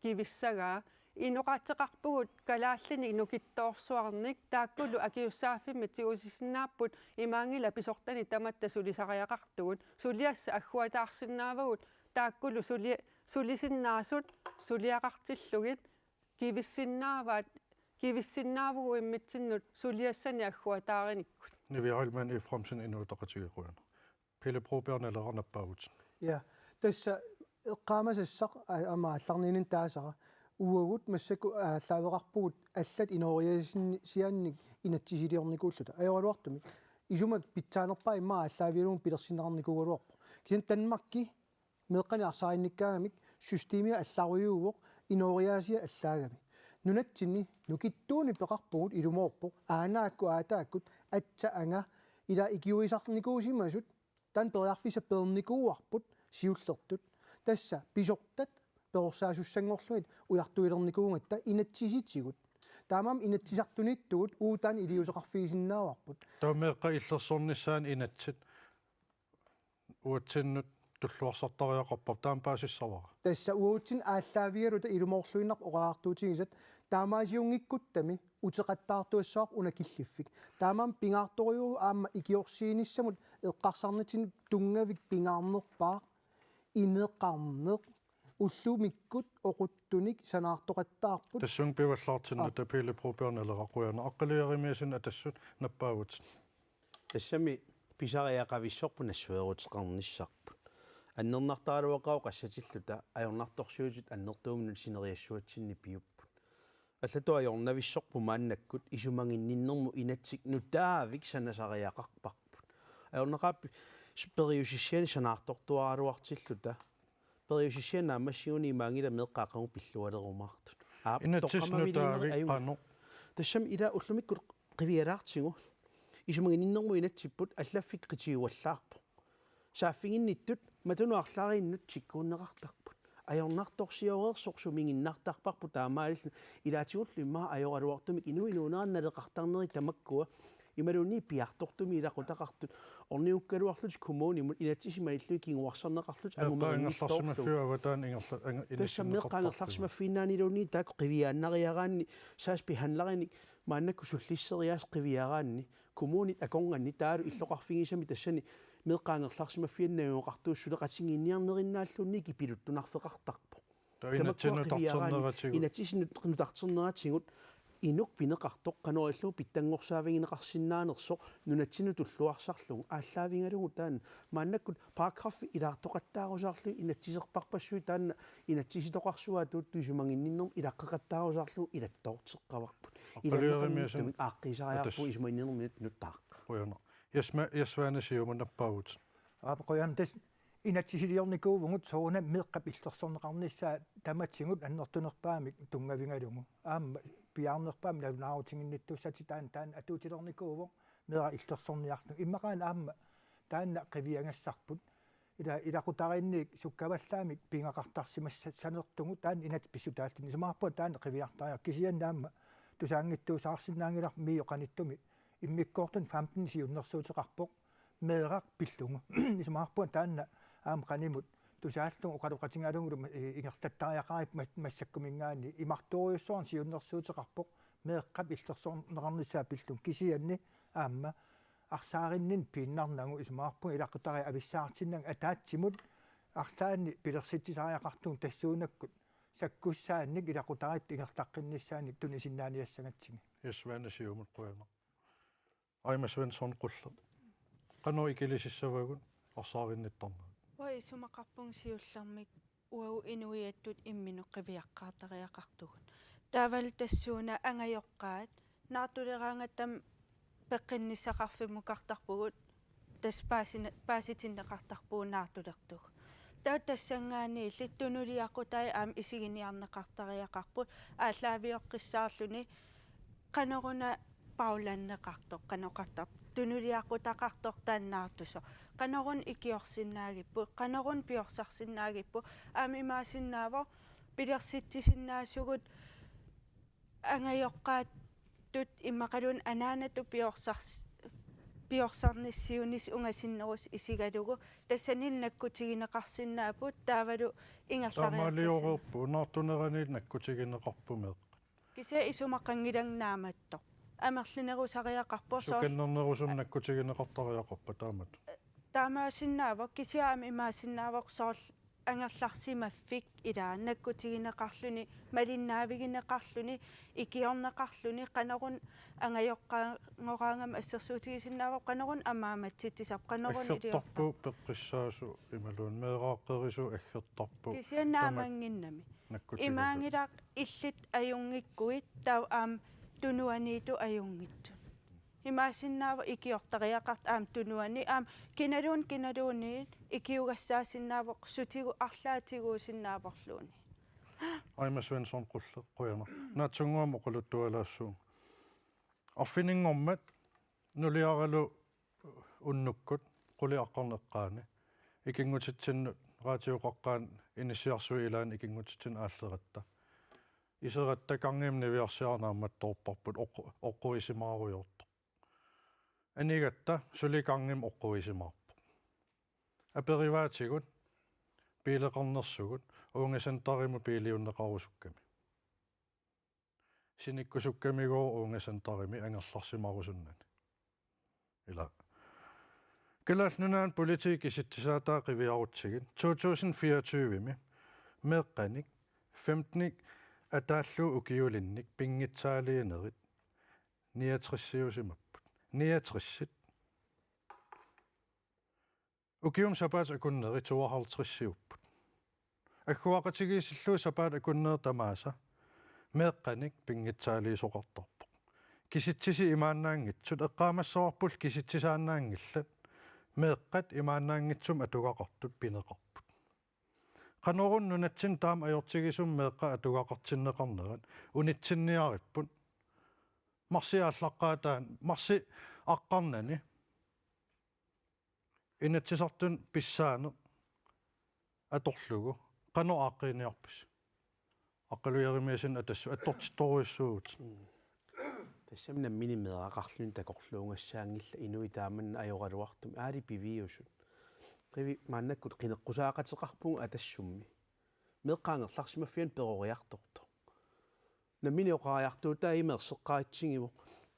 kivissagaa inoqaatseqarpugut kalaallini nukittoorsuarnik taakkulu akiussaaffimmi tiusissinaapput imaangila pisortani tamatta sulisariaqartugut suliassa agguataarsinnaavagut taakkulu sulisinnaasut suliaqartillugit kivissinaavugu immitsinnut suliassani agguataarinikkut
Nivi Holmen I fremsen endnu etaqatigit Røerne. Pelle Broberg-Nelleranappaavut.
Ja tassa eqqaamasassaq amaallarninin taasara uagut massakku saaveqarpugut allat inoriasiannik inatsisiliornikuulluta ajoraluartumik isumat pitsaanerpaa imma allaaviluun pilersinneqarnikugaluarpo kisen tanmakki meeqqaniarsaarinnikaamik systeemia allarujuuvoq inoriaasia allaagami nunatsinni nukittuuni peqarpugut ilumoorpoq aanaakku aataakkut atsa anga ila ikiuisarnikuusimasut tan periarfisa pernikuuarput siullertut tassa pisortat peorsaasussangorluit ujartuilernikuungatta inatsisitigut taamam inatsisartunittugut uutaan iliuseqarfiisinnaavarput
Taameeqqa illersornissaan inatsit uatsinnut tulluarsartariaqarpar taampaasissavara.
Tassa uutsin aassaavialuta ilumorluinnarp oqaartuutigisat taamaasiunngikkuttami uteqattaartuassaaq unakilliffik taamam pingaartoriu aamma ikiorsiinissamut eqqarsarnitin tungavik pingaarnerpaa ineqqarneq уллумиккут оқуттуник санаартоқаттаарпут
Тассун пиваллаартиннута Pelle Broberg-Nelleran аққалиаримиасин атассут наппаагут.
тассами писариақависсорпу нассуерутеқарниссарпут аннернартаалуақау qassatillута ajornartorsuutut аннертуумнут синериассуатсинни пиуппут аллату ajornavissорпу мааннаккут исумангинниннэрму инатсик нутаавик санасариақарпарпут ajornaqaappi периусиссиани санаартортуаралуартиллута периусиссиана аммассиуни маангила меэққаақаму пиллуалерумаартут
Inatsisnutaavi qano
тассам ила уллумиккут qivиалаартигу исумангиннэрму инатсиппут аллаффик qitiuallаарпу сааффигинниттут матунуарлаарииннут тиккууннеқартарпут ajornartorsiorersorsuminginnartarparpu taamaalil ilaatигуллу имма ajorалуартумик инуинуунеранналеқартарнери тамаккуа ималуни пиартортуми илақутақартут орниуккалуарлут коммунимут илатсисималиллуи кингуарсарнеқарлут
амумаангерларсимаффиу аватаан ингерла
тассаммеққангерларсимаффииннаанилуни таак қивиааннариараанни саас пиханларини мааннакку суллиссериаас qivиараанни коммунит аконганни таалу иллоқарфигисами тассани меққаангерларсимаффианнаавоқартууссулеқатсигиинниарнериннааллунни кипилуттунарфеқартарпо инатсиннутартарнератигут инук пинеқартоқ канориллуу питтангорсаавигинеқарсинаанерсоқ нунатсину туллуарсарлугу ааллаавингалугу таана мааннаккут параграффи илаартоқаттаарусаарлу инатсисерпарпассуи таана инатсиситоқарсуаа туут туисумангинниннерм илаққеқаттаарусаарлугу илаттоортеққаварпут иланнеқарниттумик ааққисариарпу исуманиннерминут нуттааққа
Qujanaq. Jasvaanasiumunappagut.
Qoyan tas inatsisiliornikuuvungut soona meeqqap illersorneqarnissaa tamatsingut annertunerpaamik tungavingalungu aamma piaarnerpaam launaarutinginnittussati taan atuutilernikuuvo mera illersorniarlu immaqaan aamma taanna qiviangassarput ilaqutariinniik sukkavallaamik pingaqartarsimassanertungu taan inat pissutaaltini sumaarpua taanna qiviartariar kisiannaamma tusaangittuusaarsinnaangilar miioqanittumi immikkoortun 15 siunnersuuteqarpoq meeraq pillungu ismaarpua taanna aam qanimut tusaallugu uqaluqatingalungulu ingertattariaqarip massakkumingaani imartuuriussoorn siunnersuuteqarpoq meeqqap illersorneqarnissaa pillun kisianni aamma arsaarinnин piinnarnagu ismaarpu ilaqutari avissaartinnang ataatsimut arlaanni pilersittisariaqartuun tassuunakkut sakkussaannik ilaqutarit ingertaqqinnissaannik tunisinnaaниассагатсиги
Jasvaanasiumut qujanaq. Aima Svensson qulla. Qano ikilisissavagun arsaarinnittарна.
Ой сумақарпун сиуллэрмик уау инуиаттут иммину қивиаққаатариақартугут таавал тассууна ангайоққаат наартулераангаттам пеққиннисақарфиммукартарпугут тас пааситиннеқартарпуу наартулертуг таа тассангаани литтунулиаққутай аам исигиниарнеқартариақарпут ааллаавиоққиссаарлүни каноруна пауланнеқартоқ каноқартар тунулиаққутақартоқ тааннаартусо канорун икиорсиннаагиппу канорун пиорсарсиннаагиппу аами маасиннааво пилерситсисиннаасугут ангайоққаат тут иммақалун анаанату пиорсарниссиунис унгасиннерус исигалугу тассанин наккутигинеқарсиннаапут таавалу ингерлариаққиссин
Taamaliorerpu naartuneraniit nakkutigineqarpumeeq.
кися исумаққангилангнааматтоқ амерлинерусариақарпо
Sukennernerusun nakkutigineqartariaqarpa taamat.
таамаасиннаава кисиаами имаасиннаавоқ соорл ангерларсимаффик илаа наккутигинеқарлүни малиннаавигинеқарлүни икиорнеқарлүни канорун ангайоққаангораангам ассерсуутигисиннаава канорун амааматситсисап канорун
Aggertarpu peqqissaasu imaluun meeqaaqerisu aggertarpu
кисианаамангиннами имаангилаақ иллит аюнгиккуит тау аам тунуанииту аюнгитсу имаасиннаава икиортариақарт аам тунуани аам киналуунни икиугассаасиннаавоқ сутигу арлаатигуусиннааворлууни
Aima Svensson qulla qujanaq. Naatsunguam oquluttualaassuu. Arfininngormat nuliaralu unnukkut quliaqqarneqqaani ikingutitsinnu raatioqaqqaan inissiarsui ilaan ikingutitsin aalleqatta iseratta kangiimniviarsiarnaammat torparput oqquisimaaruyortoq anigatta sulikangim oqquisimaarpoq aperivaatigut piileqarnersugut uungasantarimu piiliunneqarusukkami sinikkusukkamigu uungasantarimi angerlarsimarusunnani ila Kelasnunaan politik isittisaataa qiviarutsigit 2024 meeqqanik 15 ataallu ukiulinnik pingitsaaliinerit 69-siusimapput 69 ukium sapaat akunneri 52-siupput akkuaqatigiisilluu sapaat akunner tamaasa meeqqanik pingitsaaliisoqartarpoq kisitsisi imaannaangitsut eqqaamassoorpul kisitsisaannaangillat meeqqat imaannaangitsum atugaqartut pineqarput qanorun nunatsin taam ajortigisum meeqqa atugaqartinneqarnerat unitsinniaripput marsiaallaqqaataan marsi aqqarnani inatsisartun pissaane atorlugu qano aaqqiniarpis aqqaluyarimiisin atassu attortittoruissuut
тассамна минимеэақарлун такорлуунгассаангилла инуи тааманна ajorалуартум аали пивиусут qivi мааннаккут qinеққусаақатеқарпугу атассумми меққаангерларсимаффиан перориарторто наммини оқариартуутаа имерсеққаатсигиво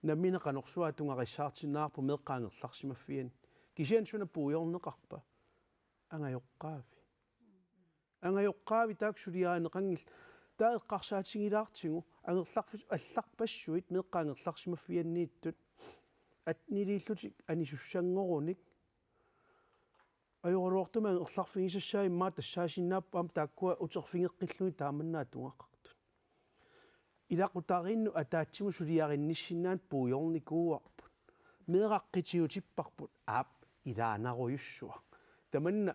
наммина канорсуа тунгариссаартинаарпу меққаангерларсимаффиан кисиан суна пуйорнеқарпа ангайоққаави тааксулиаанеқангил таа эққарсаатигилаартигу ангерларфис алларпассуит меққаангерларсимаффианнииттут атнилииллутик анисуссангоруник ajorluortuma erlarfigisassaa immaa tassaasinnaappaam taakkua uterfingeqqilluni taamannaa tungaqartut ilaqutariinnu ataatsimu suliarinnissinaat puujornikuuarput meeqaqqitiutipparput aap ilaanaruyussua tamanna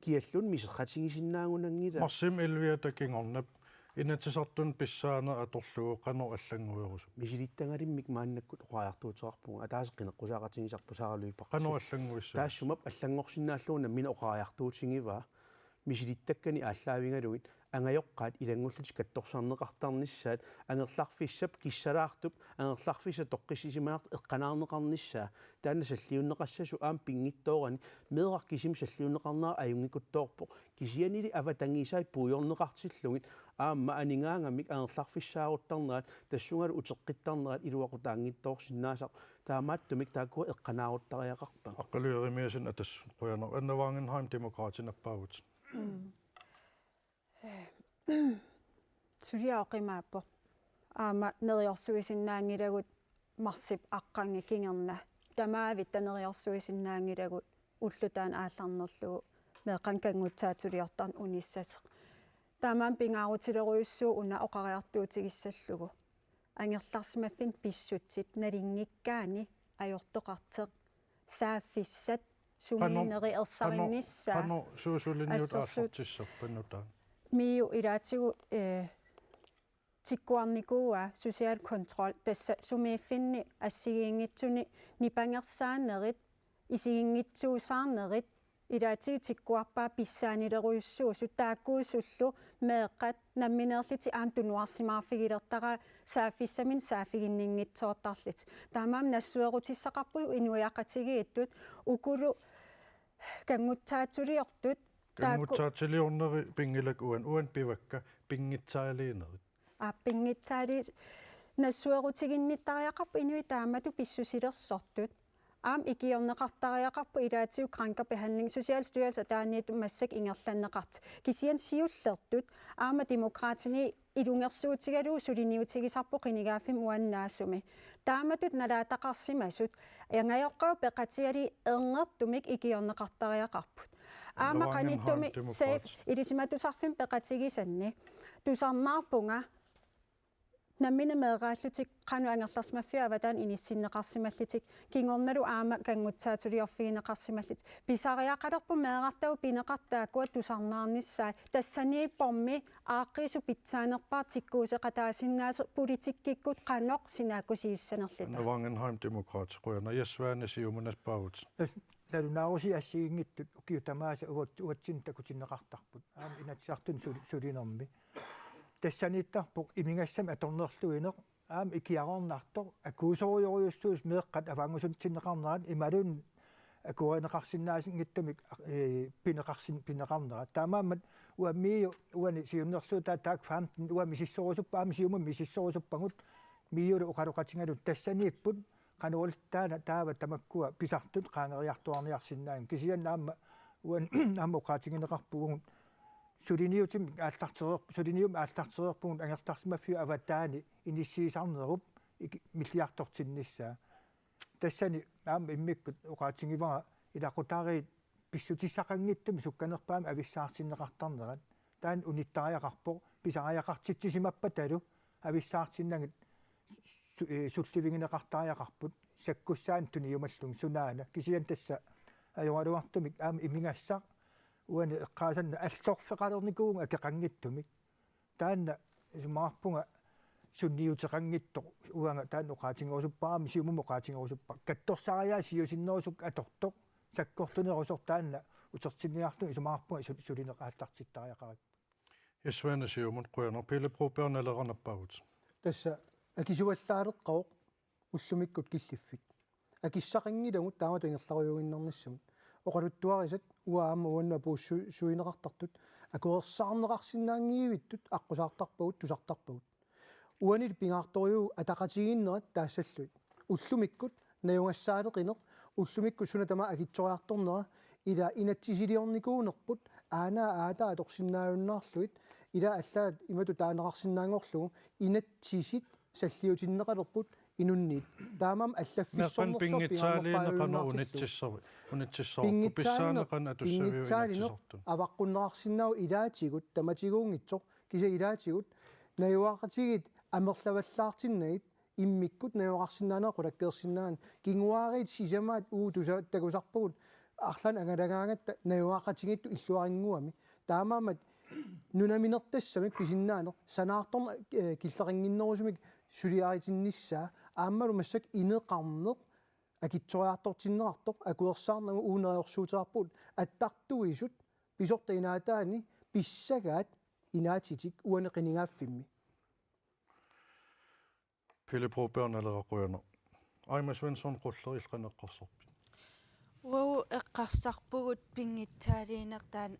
kiallun miserratigisinnaangunangila
marsim ilviata kingornap inatisartun pissaana atorlugu qano allanguirusu
misilittangalimmik maannakkut oqaartuuteqarpuga ataaseqqineqqusaaqatigisarpu saaraluipaq
qano allanguissa
taassumap allanngorsinnaalluuna mina oqaariartuutigiva misilittakkani ааllaавингалугит ангаёққаат илангуллути катторсарнеқартарнissaат ангерларфиссап киссалаартуп ангерларфиса тоққисисимаарт эққанаарнеқарнissaa таанна саллиуннеқассасу аам пингиттоорани меэқаркисим саллиуннеқарнаа аюнгикутторпо кисианили аватангисаи пуйорнеқартиллугит аама анингаангамик ангерларфиссааруттарнерат тассунгалу утеққиттарнерат илуақутаангитторсиннаасақ таамааттумик тааккуа эққанааруттариақарпа
аққалуеримиасин атас қуянер аннаваангенхайм демократинаппаагут
Suliaoqimaappo aama neriorsuisinnaangilagut marsip aqqangi kingerna tamaavit taneriorsuisinnaangilagut ullutaan aallarnerlugu meeqan kangutsaatsuriortarn unissaseq taamaan pingaarutileruiussuu una oqariartuutigissаллугу ангерларсимаффин писсутсит налингиккаани ajortoqarteq saaffissat sumiineri ersarinnissaa
qano suusuliniut aallartissarpannutaa
miu ilaatigu tikkuarnikuua social control tassa sumiiffinni assigiingitsuni nipangersaanerit isigiingitsuusaarnerit ilaatigu tikkuarpaa pissaanileruissuu sutaakkuusullu meeqqat nammineerliti aam tunuarsimaarfigilertara saaffissamin saafiginninngitsoortarlit taamaam nassuerutissaqarpu inuiaqatigiittut ukulu kangutsaatsuriortut
kangutsaatsiliorneri pingilak uan pivakka pingitsaaliinerit
pingitsaali nassuerutiginnittariaqarpu inui taamatu pissusilersortut aam ikiorneqartariaqarpu ilaatigu krankerbehandling socialstyrelse taaniitu massak ingerlanneqart kisian siullertut aama demokraatini ilungersuutigaluu suliniutigisarpu qinigaaffim uannaassumi taamatut nalaataqarsimasut angajorqau peqatiali ernertumik ikiorneqartariaqarput aama qanittumi safe ilisimatusarfim peqatigisanni tusarnaarpunga nammina meeqaallutik qanu angerlarsmaffia avataan inissinneqarsimallitik kingornalu aama kangutsaatsuriorfigineqarsimallit pisariaqalerpu meeqartagu pineqartaakkua tusarnaarnissaa tassanii pommi aaqqiisu pitsaanerpaa tikkuuseqataasinnaase politikkikkut qanoq sinaakkusiissanerlita
navangenheim demokraat quyanna jasvaani siumunaspaagut
talunaarusi assigingittut ukiutamaasa uatsin takutinneqartarput aam inatsartun sulinermi тассаниттарпоқ имингассам аторнерлуинеқ аам икиарорнарто акуусориориуссуус меэққат авангусунтиннеқарнерат ималун акуаринеқарсинаасингиттамик пинеқарнерат таамаамат уамми уани сиуннерсуутаа таак фаамтин уами сиссорусуппа аами сиумам мисиссорусуппагут миюлу оқалоқатингалут тассанииппут кануултаана таава тамаккуа писартут qaangeriartuarniarsinnaam кисиан наама уан наама оқаатингинеқарпугун сулиниутим аалтартерерпугун ангертарсимаффиу аватаани иниссиисарнеруп миллиартортиннissaa тассани аама иммиккут оқаатингивара илақутаари писсутиссақангиттуми сукканерпаами ависсаартиннеқартарнерат таан униттариақарпо писариақартитсисимаппа талу ависсаартиннагит сулливингинеқартариақарпут саккуссаан туниумаллун сунаана кисиан тасса ajorluartumik aama imingassaq уани эққаасанна аллорфеқалерникуунга акеқангиттумик таанна сумаарпунга сунниутеқангитто уанга таан оқаатингорусуппаами сиумум оқаатингорусуппа катторсариаа сиусиннерусук аторто саккортунерусор таанна утертинниарту сумаарпунга сулинеқаалтартиттариақарак
jasvaani siumun quyanner pilipruupiarnaleranappagut
тасса акисуассаалеққаоқ уллумиккут киссиффик акиссақангилагут таамату ингерларуйугиннэрниссумут оқалуттуарисат уаама уанна пууссу суинеқартартут акуерсаарнеқарсинаангиивиттут аққусаартарпагут тусартарпагут уанил пингаартуриу атақатигиннерат таассаллуит уллумиккут наюнгассаалеқинеқ уллумикку суна тама агитсориарторнера ила инатсисилиорникуунерпут аатаа аторсиннааюннаарлуит ила аллаат имату таанеқарсинаангорлугу инатсисит саллиутиннеқалерпут инунниит таамам аллаффиссорнерсо пингитсаалинеқ аваққуннеқарсиннау илаатигут таматигуунгитсоқ киса илаатигут наюақатигит амерлаваллаартиннагит иммиккут наюақарсинаанеқ қулаккерсинаан кингуаарит сисамаат уутуса такусарпугут арлан ангалагаангатта наюақатигитту иллуарингуами таамаамат нунаминертассамик писиннаанеқ санаарторна киллеқингиннерусумик сулиаритинниссаа ааммалу массак инеқарнеқ акитсориартортиннеқартоқ акуерсаарнагу уунериорсуутерарпут аттартуисут писорта инаатаани писсагаат инаатитик уанеқинигааффимми
Pelle Broberg алерақуяна Айма Свенсон қуллери иллқанеққарсорпи
уу эққарсарпугут пингитсаалиинертаан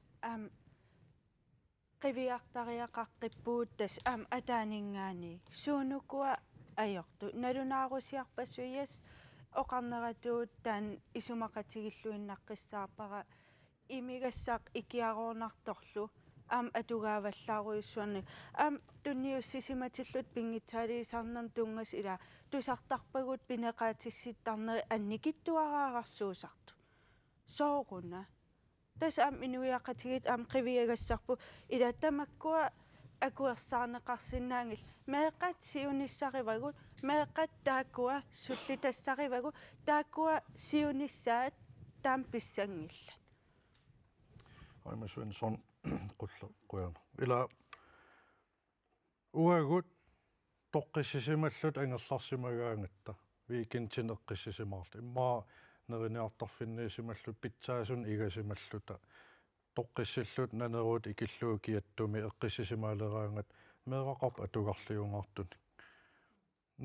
qivиартариақаққиппуут тас атаанингаани суунукуа аёрту налунаарусиарпассуиас оқарнератуут таан исумақатигиллуиннаққиссаарпара имигассаақ икиароорнарторлу атугааваллааруйуссуарни тунниуссисиматиллут пингитсаалиисаарнер тунгас ила тусартарпагут пинеқаатисситтарнери анникиттуараарсуусарту соорuna тас инуиақатигит қивиагассарпу ила тамаккуа акуерсаарнеқарсинаангил меэқат сиуниссаривагут меэқат тааккуа суллитассаривагу тааккуа сиуниссаат таам писсангилла
Айма Свенсон qulleqquana ila uagut toqqissisimallut angerlarsimagaangatta weekendtineqqissisimaarlu imma neriniartarfinniisimallut pitsaasun igasimalluta toqqissillut naneruut ikillugu kiattumi eqqissisimaaleeraangat meeraqarp atugarliungaartuni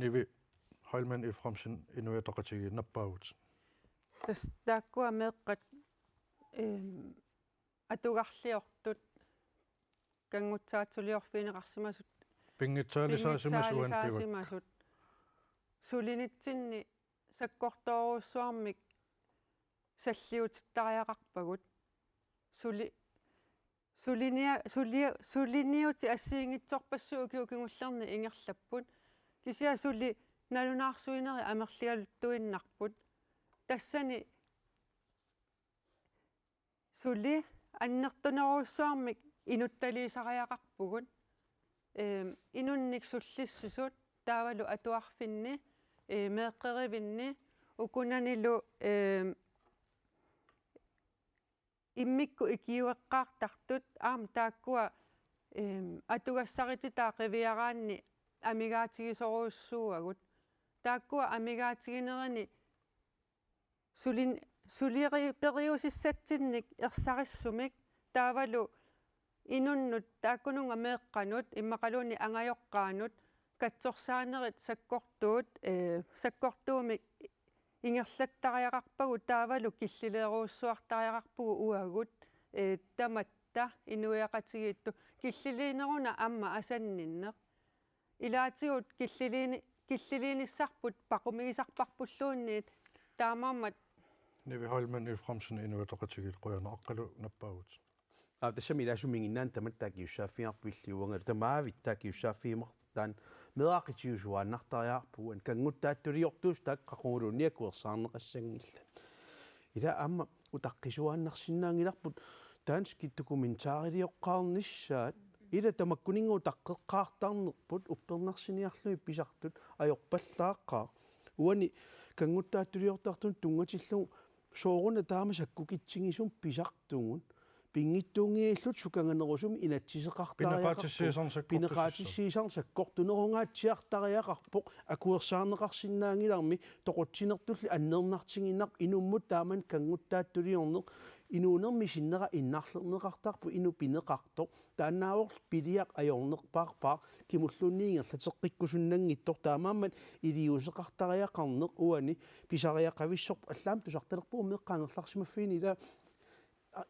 nivi Heilmann Eframsen inuitaqatigi nappaagut
tas taakkua meeqqat атугарлиортут кангутсаатсулиорфинеқарсимасут
пингитсаалисаасимасут
сулинитсинни саккорторуссуармик саллиутиттариақарпагут сулиниути ассиингитсорпассуу киукингуллерни ингерлаппут кисиа сули налунаарсуинери амерлигалуттуиннарпут тассани сули аннертунеруссуармик инутталиисариақарпугут инунник суллиссусут таавалу атуарфинни меэққеривинни укунанилу иммикку икиуэққаартартут тааккуа атугассарититаа қивиараанни амигаатигисоруссууагут тааккуа амигаатигинерани сулири периусиссатсинник ерсариссумик таавалу инуннут тааккунунга меэққанут иммақалуунни ангайоққаанут катсорсаанерит саккортуумик ингерлаттариақарпагу таавалу киллилееруussуартариақарпугу уагут таматта инуиақатигиитту киллилиинеруна амма асанниннеқ илаатигут киллилииниссарпут пақумигисарпарпуллуунниит таамаамат
Nivi Heilmann Eframsen inuitaqatigil qoyana aqqalu nappaagut
тасами илаасумингиннаан таматтаакиуссааффиарпуиллиуангал тамаавиттаакиуссааффиимар таан меақитиусуааннартариаарпуан кангуттааттулиортуус тааққақуурунниакуерсаарнеқассангилла ила аама утаққисуааннарсинаангиларпут таански документаарилиоққарнissaат ила тамаккунингу таққеққаартарнерпут уппернарсиниарлуи писартут аёрпаллааққаа уани кангуттааттулиортартун тунгатиллу сооруна таама саккукитсигисум писартунгун пингиттуунгииллут суканганерусум инатсисеқартариақарпу саккортунерунгаатсиартариақарпоқ акуерсаарнеқарсинаангиларми тоқутсинертулли аннернартигиннар инуммут тааман кангуттааттулиорнеқ инуунерми синнера иннарлернеқартарпу ину пинеқартоқ тааннаавор пилиақ аёрнерпаарпаа кимуллунниингерлатеққиккусуннангиттор таамааммат илиусеқартариақарнеқ уани писариақависсорп аллаам тусартелерпуу меққаангерларсимаффини ила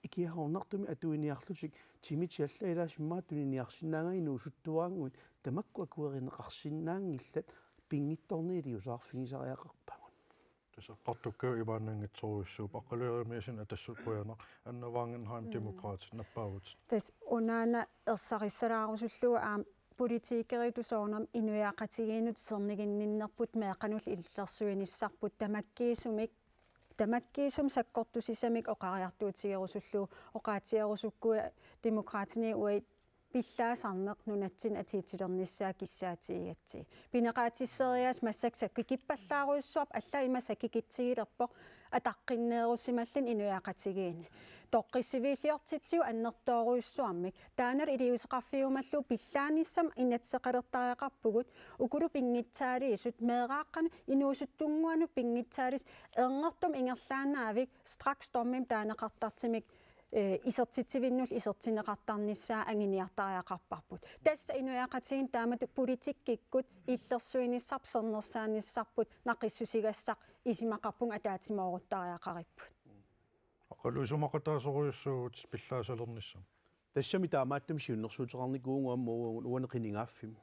икиахорнартуми атуиниарлутик тимитиалла илаасиммаат тунниарсинаанга инуусуттуаангуит тамакку акуеринеқарсинаангиллат пингитторниилиусаарфигисариақарпагун
Tässä qattukkaa ivaannangitsoruissuup aqaluerimisen atassutquyanaq annavangenheim demokraat nappaavut.
Тас унаана ерсарissalaarusуллуга аам политикеритуsoornam inuiaqatigeenut serniginninnerput meeqanul иллерсуиниссарпут тамаккиисум саккортусисамик оқариартуутигерусуллуу оқаатиерусуккуи демократини уи пиллаасарнеқ нунатсин атиитилернissaа киссаатигатси пинеқаатиссериас массаксак кикиппаллааруйссуап алла има сакикитсигилерпо атаққиннееруссималлин инуиақатигиини тоққиссивииллиортитсиу аннертооруйссуармик таанер илиусеқарфиумаллу пиллааниссам инатсеқалертариақарпугут укулу пингитсаалиисут меэрааққану инуусуттунгуану пингитсаалис эрнертум ингерлаанаавик стракс томмим таанеқартартимик исертитсивиннул исертинеқартарниссаа ангиниартариақарпарпут тасса инуиақатигин таамату политиккиккут иллерсуиниссарп сернерсааниссарпут нақиссусигассақ исимақарпун атаатимооруттариақариппут
Aqaluisumaqataasoriussuut pillaasалернissam.
тассами таамааттам сиуннэрсуутерарникуунгуаммуу уанеқинингааффимми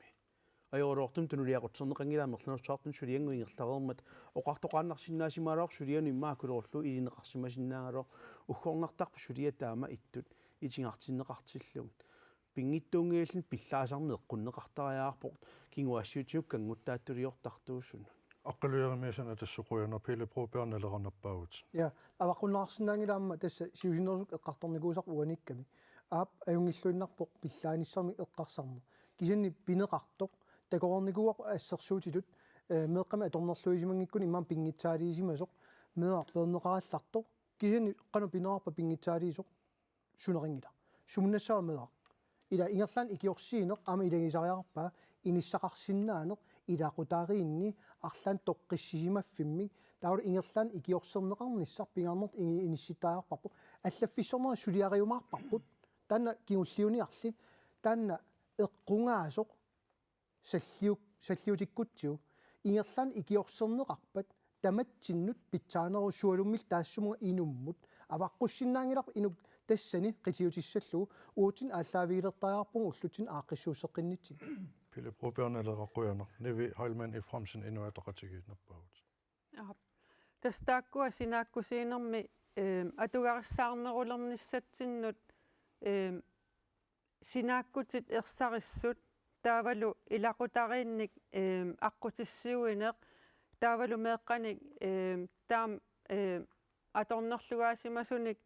ajorortum tunuliaqutserneqangilaamерлunерсуартун сулиангуингерлареермат оқартоқааннарсиннаасимаалоор сулиану иммаакулорлу илинеқарсимасиннаагалоо уггорнартарпу сулиатаама иттут итингартиннеқартиллугит пингиттуунгииллин пиллаасарне эққуннеқартариаарпоқ кингуассуутиук кангуттааттулиортартуусун
Aqaluerimisen atassуquyanner pille propernerlernerpaavut.
Ja аваққуннаарсинаангилаама тасса сиусинерсук эққарторникуусақ уаникками аап аюнгиллуиннарпоқ пиллааниссарми эққарсарне кисанни пинеқартоқ такорникуақ ассерсуутитут меэққами аторнерлуисимангиккуни имаан пингитсаалиисимасоқ меақ пернеқараллартоқ кисанни қану пинеқарпа пингитсаалиисоқ сунерингила сумнассаа меақ ила ингерлаан икиорсиинеқ ама илагисариарпаа иниссақарсиннаанеқ илаақутаариинни арлаан тоққиссисимаффимми таавал ингерлаан икиорсернеқарниссар пингаарнерт инисситаарпарпу аллаффиссорнера сулиариумаарпарпут таанна киуллиуниарли таанна эққунгаасоқ саллиутиккутсиу ингерлаан икиорсернеқарпат таматсиннут питсаанерусуалуммил таассумуга инуммут аваққуссиннаангилар инук тассани қитиутиссаллугу уутин ааллаавигилертариарпугу уллутин ааққиссуусеққиннитси
Pille propernerleraqquyanner nivi Heilmann i fremsen inuataqatigiit nappaavut.
Тастааккуа синааккусиинерми атугарissаарнерулерниссатсиннут синааккутит ерсариссут таавалу илақутариинник аққутиссиуинеқ таавалу меэққаник таам аторнерлугаасимасуник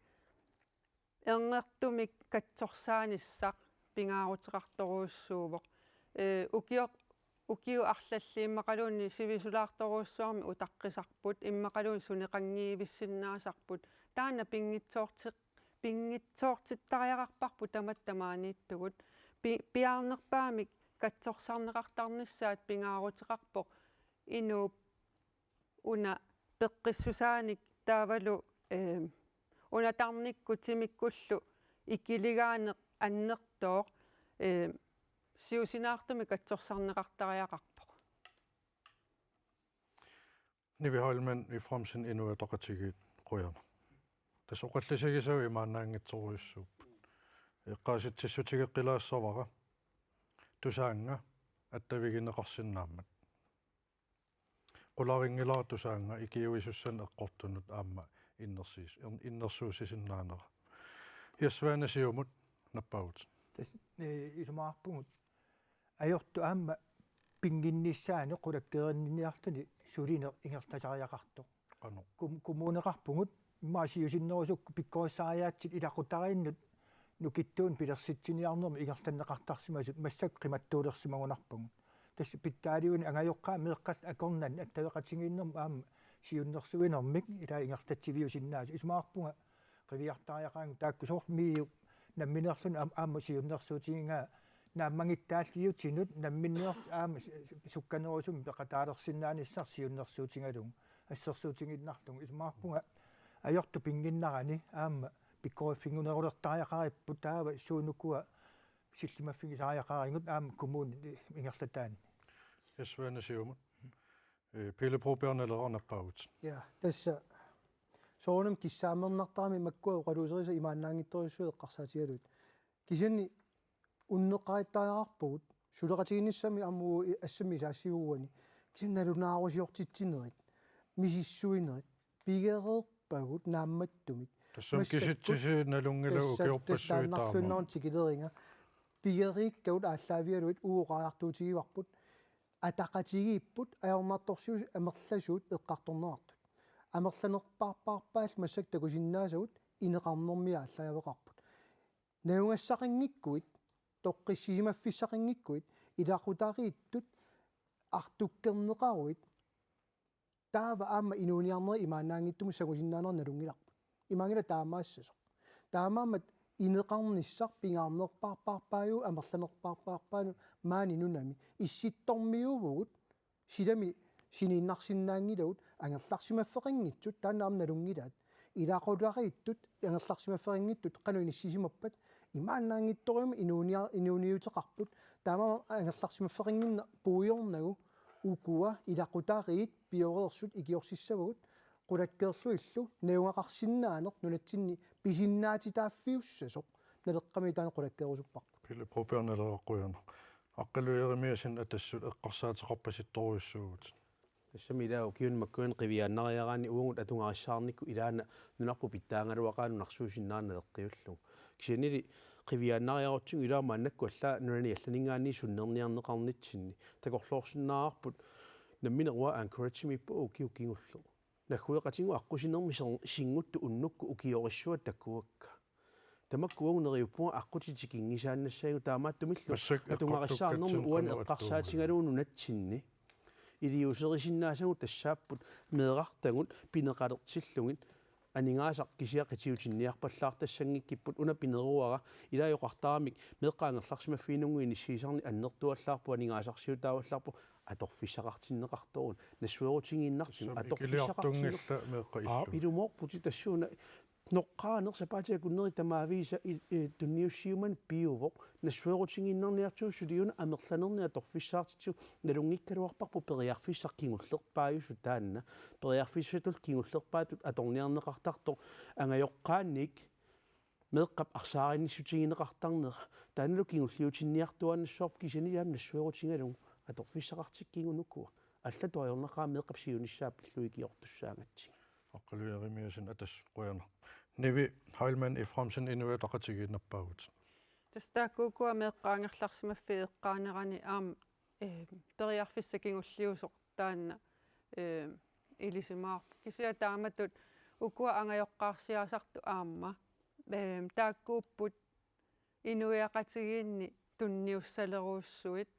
эрнертумик катсорсааниссақ пингаарутеқарторуussуувоқ укиу арлаллииммақалуунни сивисулаарторуuссуарми утаққисарпут иммақалуун сунеқангиивиссиннаасарпут таана пингитсоортиттариақарпарпу таматтамаанииттугут пиаарнерпаамик катсорсаарнеқартарниссаат пингаарутеқарпоқ инууп уна пеққиссусааник таавалу унатарникку тимиккуллу иккилигаанеқ аннертооқ сиусинаартуми катсорсаарнеқартариақарпоқ
Nivi Heilmann i fremsen inuataqatigiit quyanner. Tasoqallisigisau imaannaangitsoruissuup. Eqqaasitsissutigeqqilaassavara tusaanga attavigineqarsinnaammat. Qularingilara tusaanga ikiuisussan eqqortunut aamma innersuusisinnaanera. Hiasvaanasiumut nappaavut.
тас исумаарпугут ajortu аама пингинниссаани qulakkeerinniartuni сулинер ингертасариақарто
Qanu.
Kommuneqarpugut имаасиусиннерусукку пиккооссаариаатсит илақутарииннут нукиттуун пилерситсиниарнерми ингертаннеқартарсимасут массак қиматтуулерсимагунарпугут тасса питтаалиуни ангайоққаа меэққат акорнан аттавеқатсигииннерм аама сиуннерсуинермик илаа ингертатсивиусиннаасу исмаарпунга қивиартариақаан тааккусоор миу намминерлун аама сиуннерсуутигингаа нааммангиттааллиутинут намминнеер аама сукканерусум пеқатаалерсиннааниссар сиуннерсуутингалун ассерсуутингиннарлун исмаарпунга ajortu pinginnarani aama pikkoiffingunerullertariaqarippu taava suunukua sillimaffigisariaqaringut aama kommuni ingerlataani
Hiasvaanasiumut. Pille propernerlernerpaavut.
Ja tassa soonam kissaamernertarami makkua uqaluuserisa imaannaangittorissuut eqqarsaatigalut kisanni unneqqarittariaqarpugut сулеқатигиниссами аммуу ассами саассивуани кисинналунаарусиортитсинерит мисиссуинерит пигереерпагут наамматтумик
тассам киситсиси налунгила укиорпассуи таама
тааннарлуннаарн тикилеринга пигериккаут ааллаавиалуит ууоқаартуутигиварпут атақатигииппут аернарторсиус амерласуут эққарторнеартут амерланерпаарпаарпаас массак такусиннаасагут инеқарнэрмиа аллаявеқарпут наугассақингиккуит тоққиссисимаффиссақингиккуит илақутарииттут артуккернеқаруит таава аама инуниарнери имаанаангиттуму сагусиннаанер налунгиларпут имаангила таамаассасо таамаамат инеқарниссар пингаарнерпаарпаарпааю амерланерпаарпаарпаану маани нунами исситтормиувгут силами синииннарсиннаангилавут ангерларсимаффеқингитсут тааннаам налунгилаат илақутарииттут ангерларсимаффеқингиттут қану иниссисимаппат имаанаангитториума инуниутеқарпут таама ангерларсимаффеқингинна пуйорнагу укуа илақутариит пиореерсут икиорсиссавагут qulakkeerluillu neuaqarsinnaanер нунатсинни писиннаатитааффиуссасоқ налеққами таана qulakkeerusupparpu
пиле пропиарналеққуяна аққалуяримиасин атассут эққарсаатеқарпаситторуйссуугут
тассамилаа киун маккуин қивианнариараани уугут атунгариссаарникку илаана нунарпу питтаангалуақаану нарсуусиннаанналеққиуллу кисинили қивианнариарутсуг илаама аннакку аллаа нунани алланингаанни суннерниарнеқарнитсинни такорлуорсиннаарпут намминеруа анкорачимиппу укиуккингуллу нахуеқатингу аққусинерми сингутту уннукку укиорissуат таккуакка тамаккуагунериуппуа аққутитикингисааннассаагу таамааттумиллу атунгариссаарнерми уани эққарсаатингалууну натсинни илиусерисиннаасагу тассааппут меэқартагут пинеқалертиллугит анингаасақ кисиаққитиутинниарпаллаартассангиккиппут уна пинеруара илаайоқартарамик меэққаангерларсимаффиинунгу иниссиисарни аннертуаллаарпу анингаасарсиутааваллаарпу аторфиссақартиннеқартуун нассуерутингииннартин
аторфиссақартунгилла меэққаиллу
илумоорпути тассууна ноққаанер сапаатиакуннери тамаависа тунниуссиуман пиувоқ нассуерутингииннерниартууссулиуна амерланерни аторфиссаартитсу налунгиккалуарпарпу периарфиссақкингуллерпааюсу таанна периарфиссатул кингуллерпаатут аторниарнеқартартор ангайоққаанник меэққап арсааринниссутингинеқартарнера таанналу кингуллиутинниартуаннассуарп кисаниlaam нассуерутингалугу аторфиссақартиккингунуккуа аллатуайорнеқаа меэққап сиунissaаппиллуикиортуссаангатсиг
аққалуяримиасин атас қуяна ниви хайлман ифрамсен инуатақатигиннаппаагут
тастааккуукуа меэққаангерларсимаффи эққаанерани аама периарфиссакингуллиусоқ таанна илисимаар кисиа тааматут укуа ангайоққарсиасарту аама тааккууппут инуяқатигиинни тунниуссалеруussуит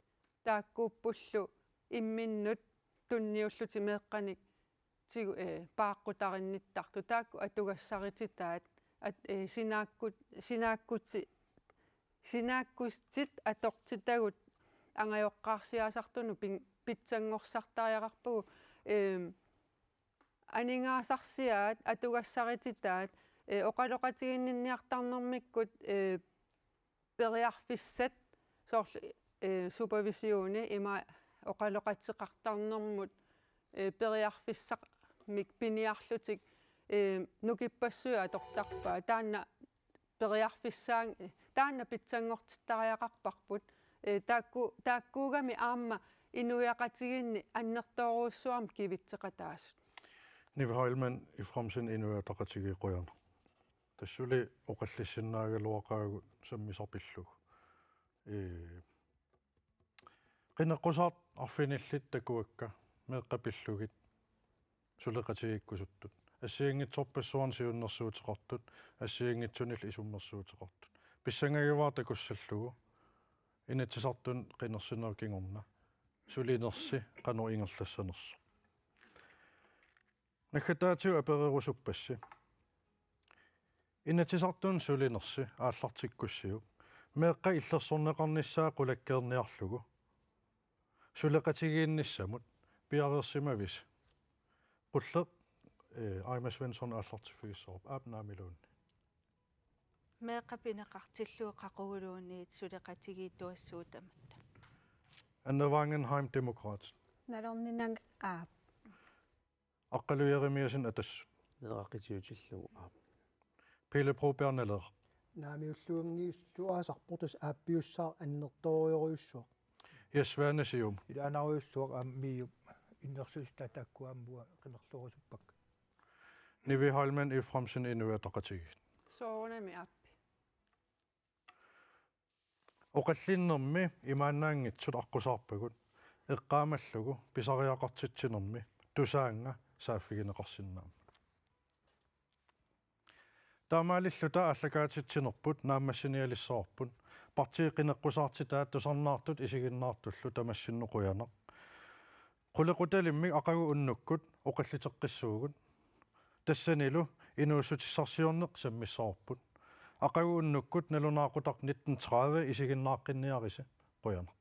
тааккууппуллу имминнут тунниуллути меэққаник тигу пааққутаринниттарту таакку атугассарититаат синааккустит атортитагут ангайоққарсиасартуну питсангорсартариақарпугу анингаасарсиаат атугассарититаат оқалоқатигиннинниартарнэрмиккут периарфиссат соорлу супервисиони има оқалоқатсеқартарнэрмут периарфиссақ мик пиниарлутик нукиппассуя атортарпаа таанна периарфиссаан таанна питсангортиттариақарпарпут тааккуугами аама инуяқатигинни аннертооруussуарм кивитсеқатаасут
нив хайлман ифрамсен инуатақатигиқуяна тассули оқаллиссиннаагалуақаагу саммисарпиллуг qinneqqusart arfinillit takuakka meeqqapilluгит сулеқатигиккусуттут ассиингитсорпассуарн сиуннэрсуутеқартут ассиингитсунил исуммерсуутеқартут писсангагаваа такуссаллугу инатсисартун qinерсинеркингорна сулинерси қану ингерлассанерсо наккатаатиу аперерусуппасси инатсисартун сулинерси ааллартиккуссиу меэққа иллерсорнеқарниссаа qulakkeerniarlugu сулеқатигиинниссамут пиареерсимавис qulleq Aima Svensson ааллартиффигиссоруп аапнаамилуунни
меэққапинеқартиллуу қақугулуунниит сулеқатигиитуассуутаматта
Anna Wangenheim Demokrat
налернинаг аап
аққалуяримиасин атас
неқаққитиутиллугу
Pelle Proberneller
наамиуллуангиуссуаасарпортус ааппиуссаар аннерториориуссуа
Yasvaanasium.
ila anaruissuaq miiup innersuista taakkuaambua qinerlorusuppak
Nivi Heilman F. Fromsen inuataqatigit.
soorunami appi
Oqallinnermi imaannaangitsut aqusaarpagut eqqaamallugu pisariaqartitsinermi tusaanga saaffigineqarsinnaam. Taamaalilluta allakaatitsinerput naammassinialissaarput partiiqineqqusaartitaat tusarnaartut isiginnaartullu tamassinnoquyana. Qulequtalimmi aqagu unnukkut oqalliteqqissuugut тассанилу инуусутиссарсиорнеқ саммиссаарпут ақагу уннуккут налунаақутақ 1930 исигиннааққинниариса қуяна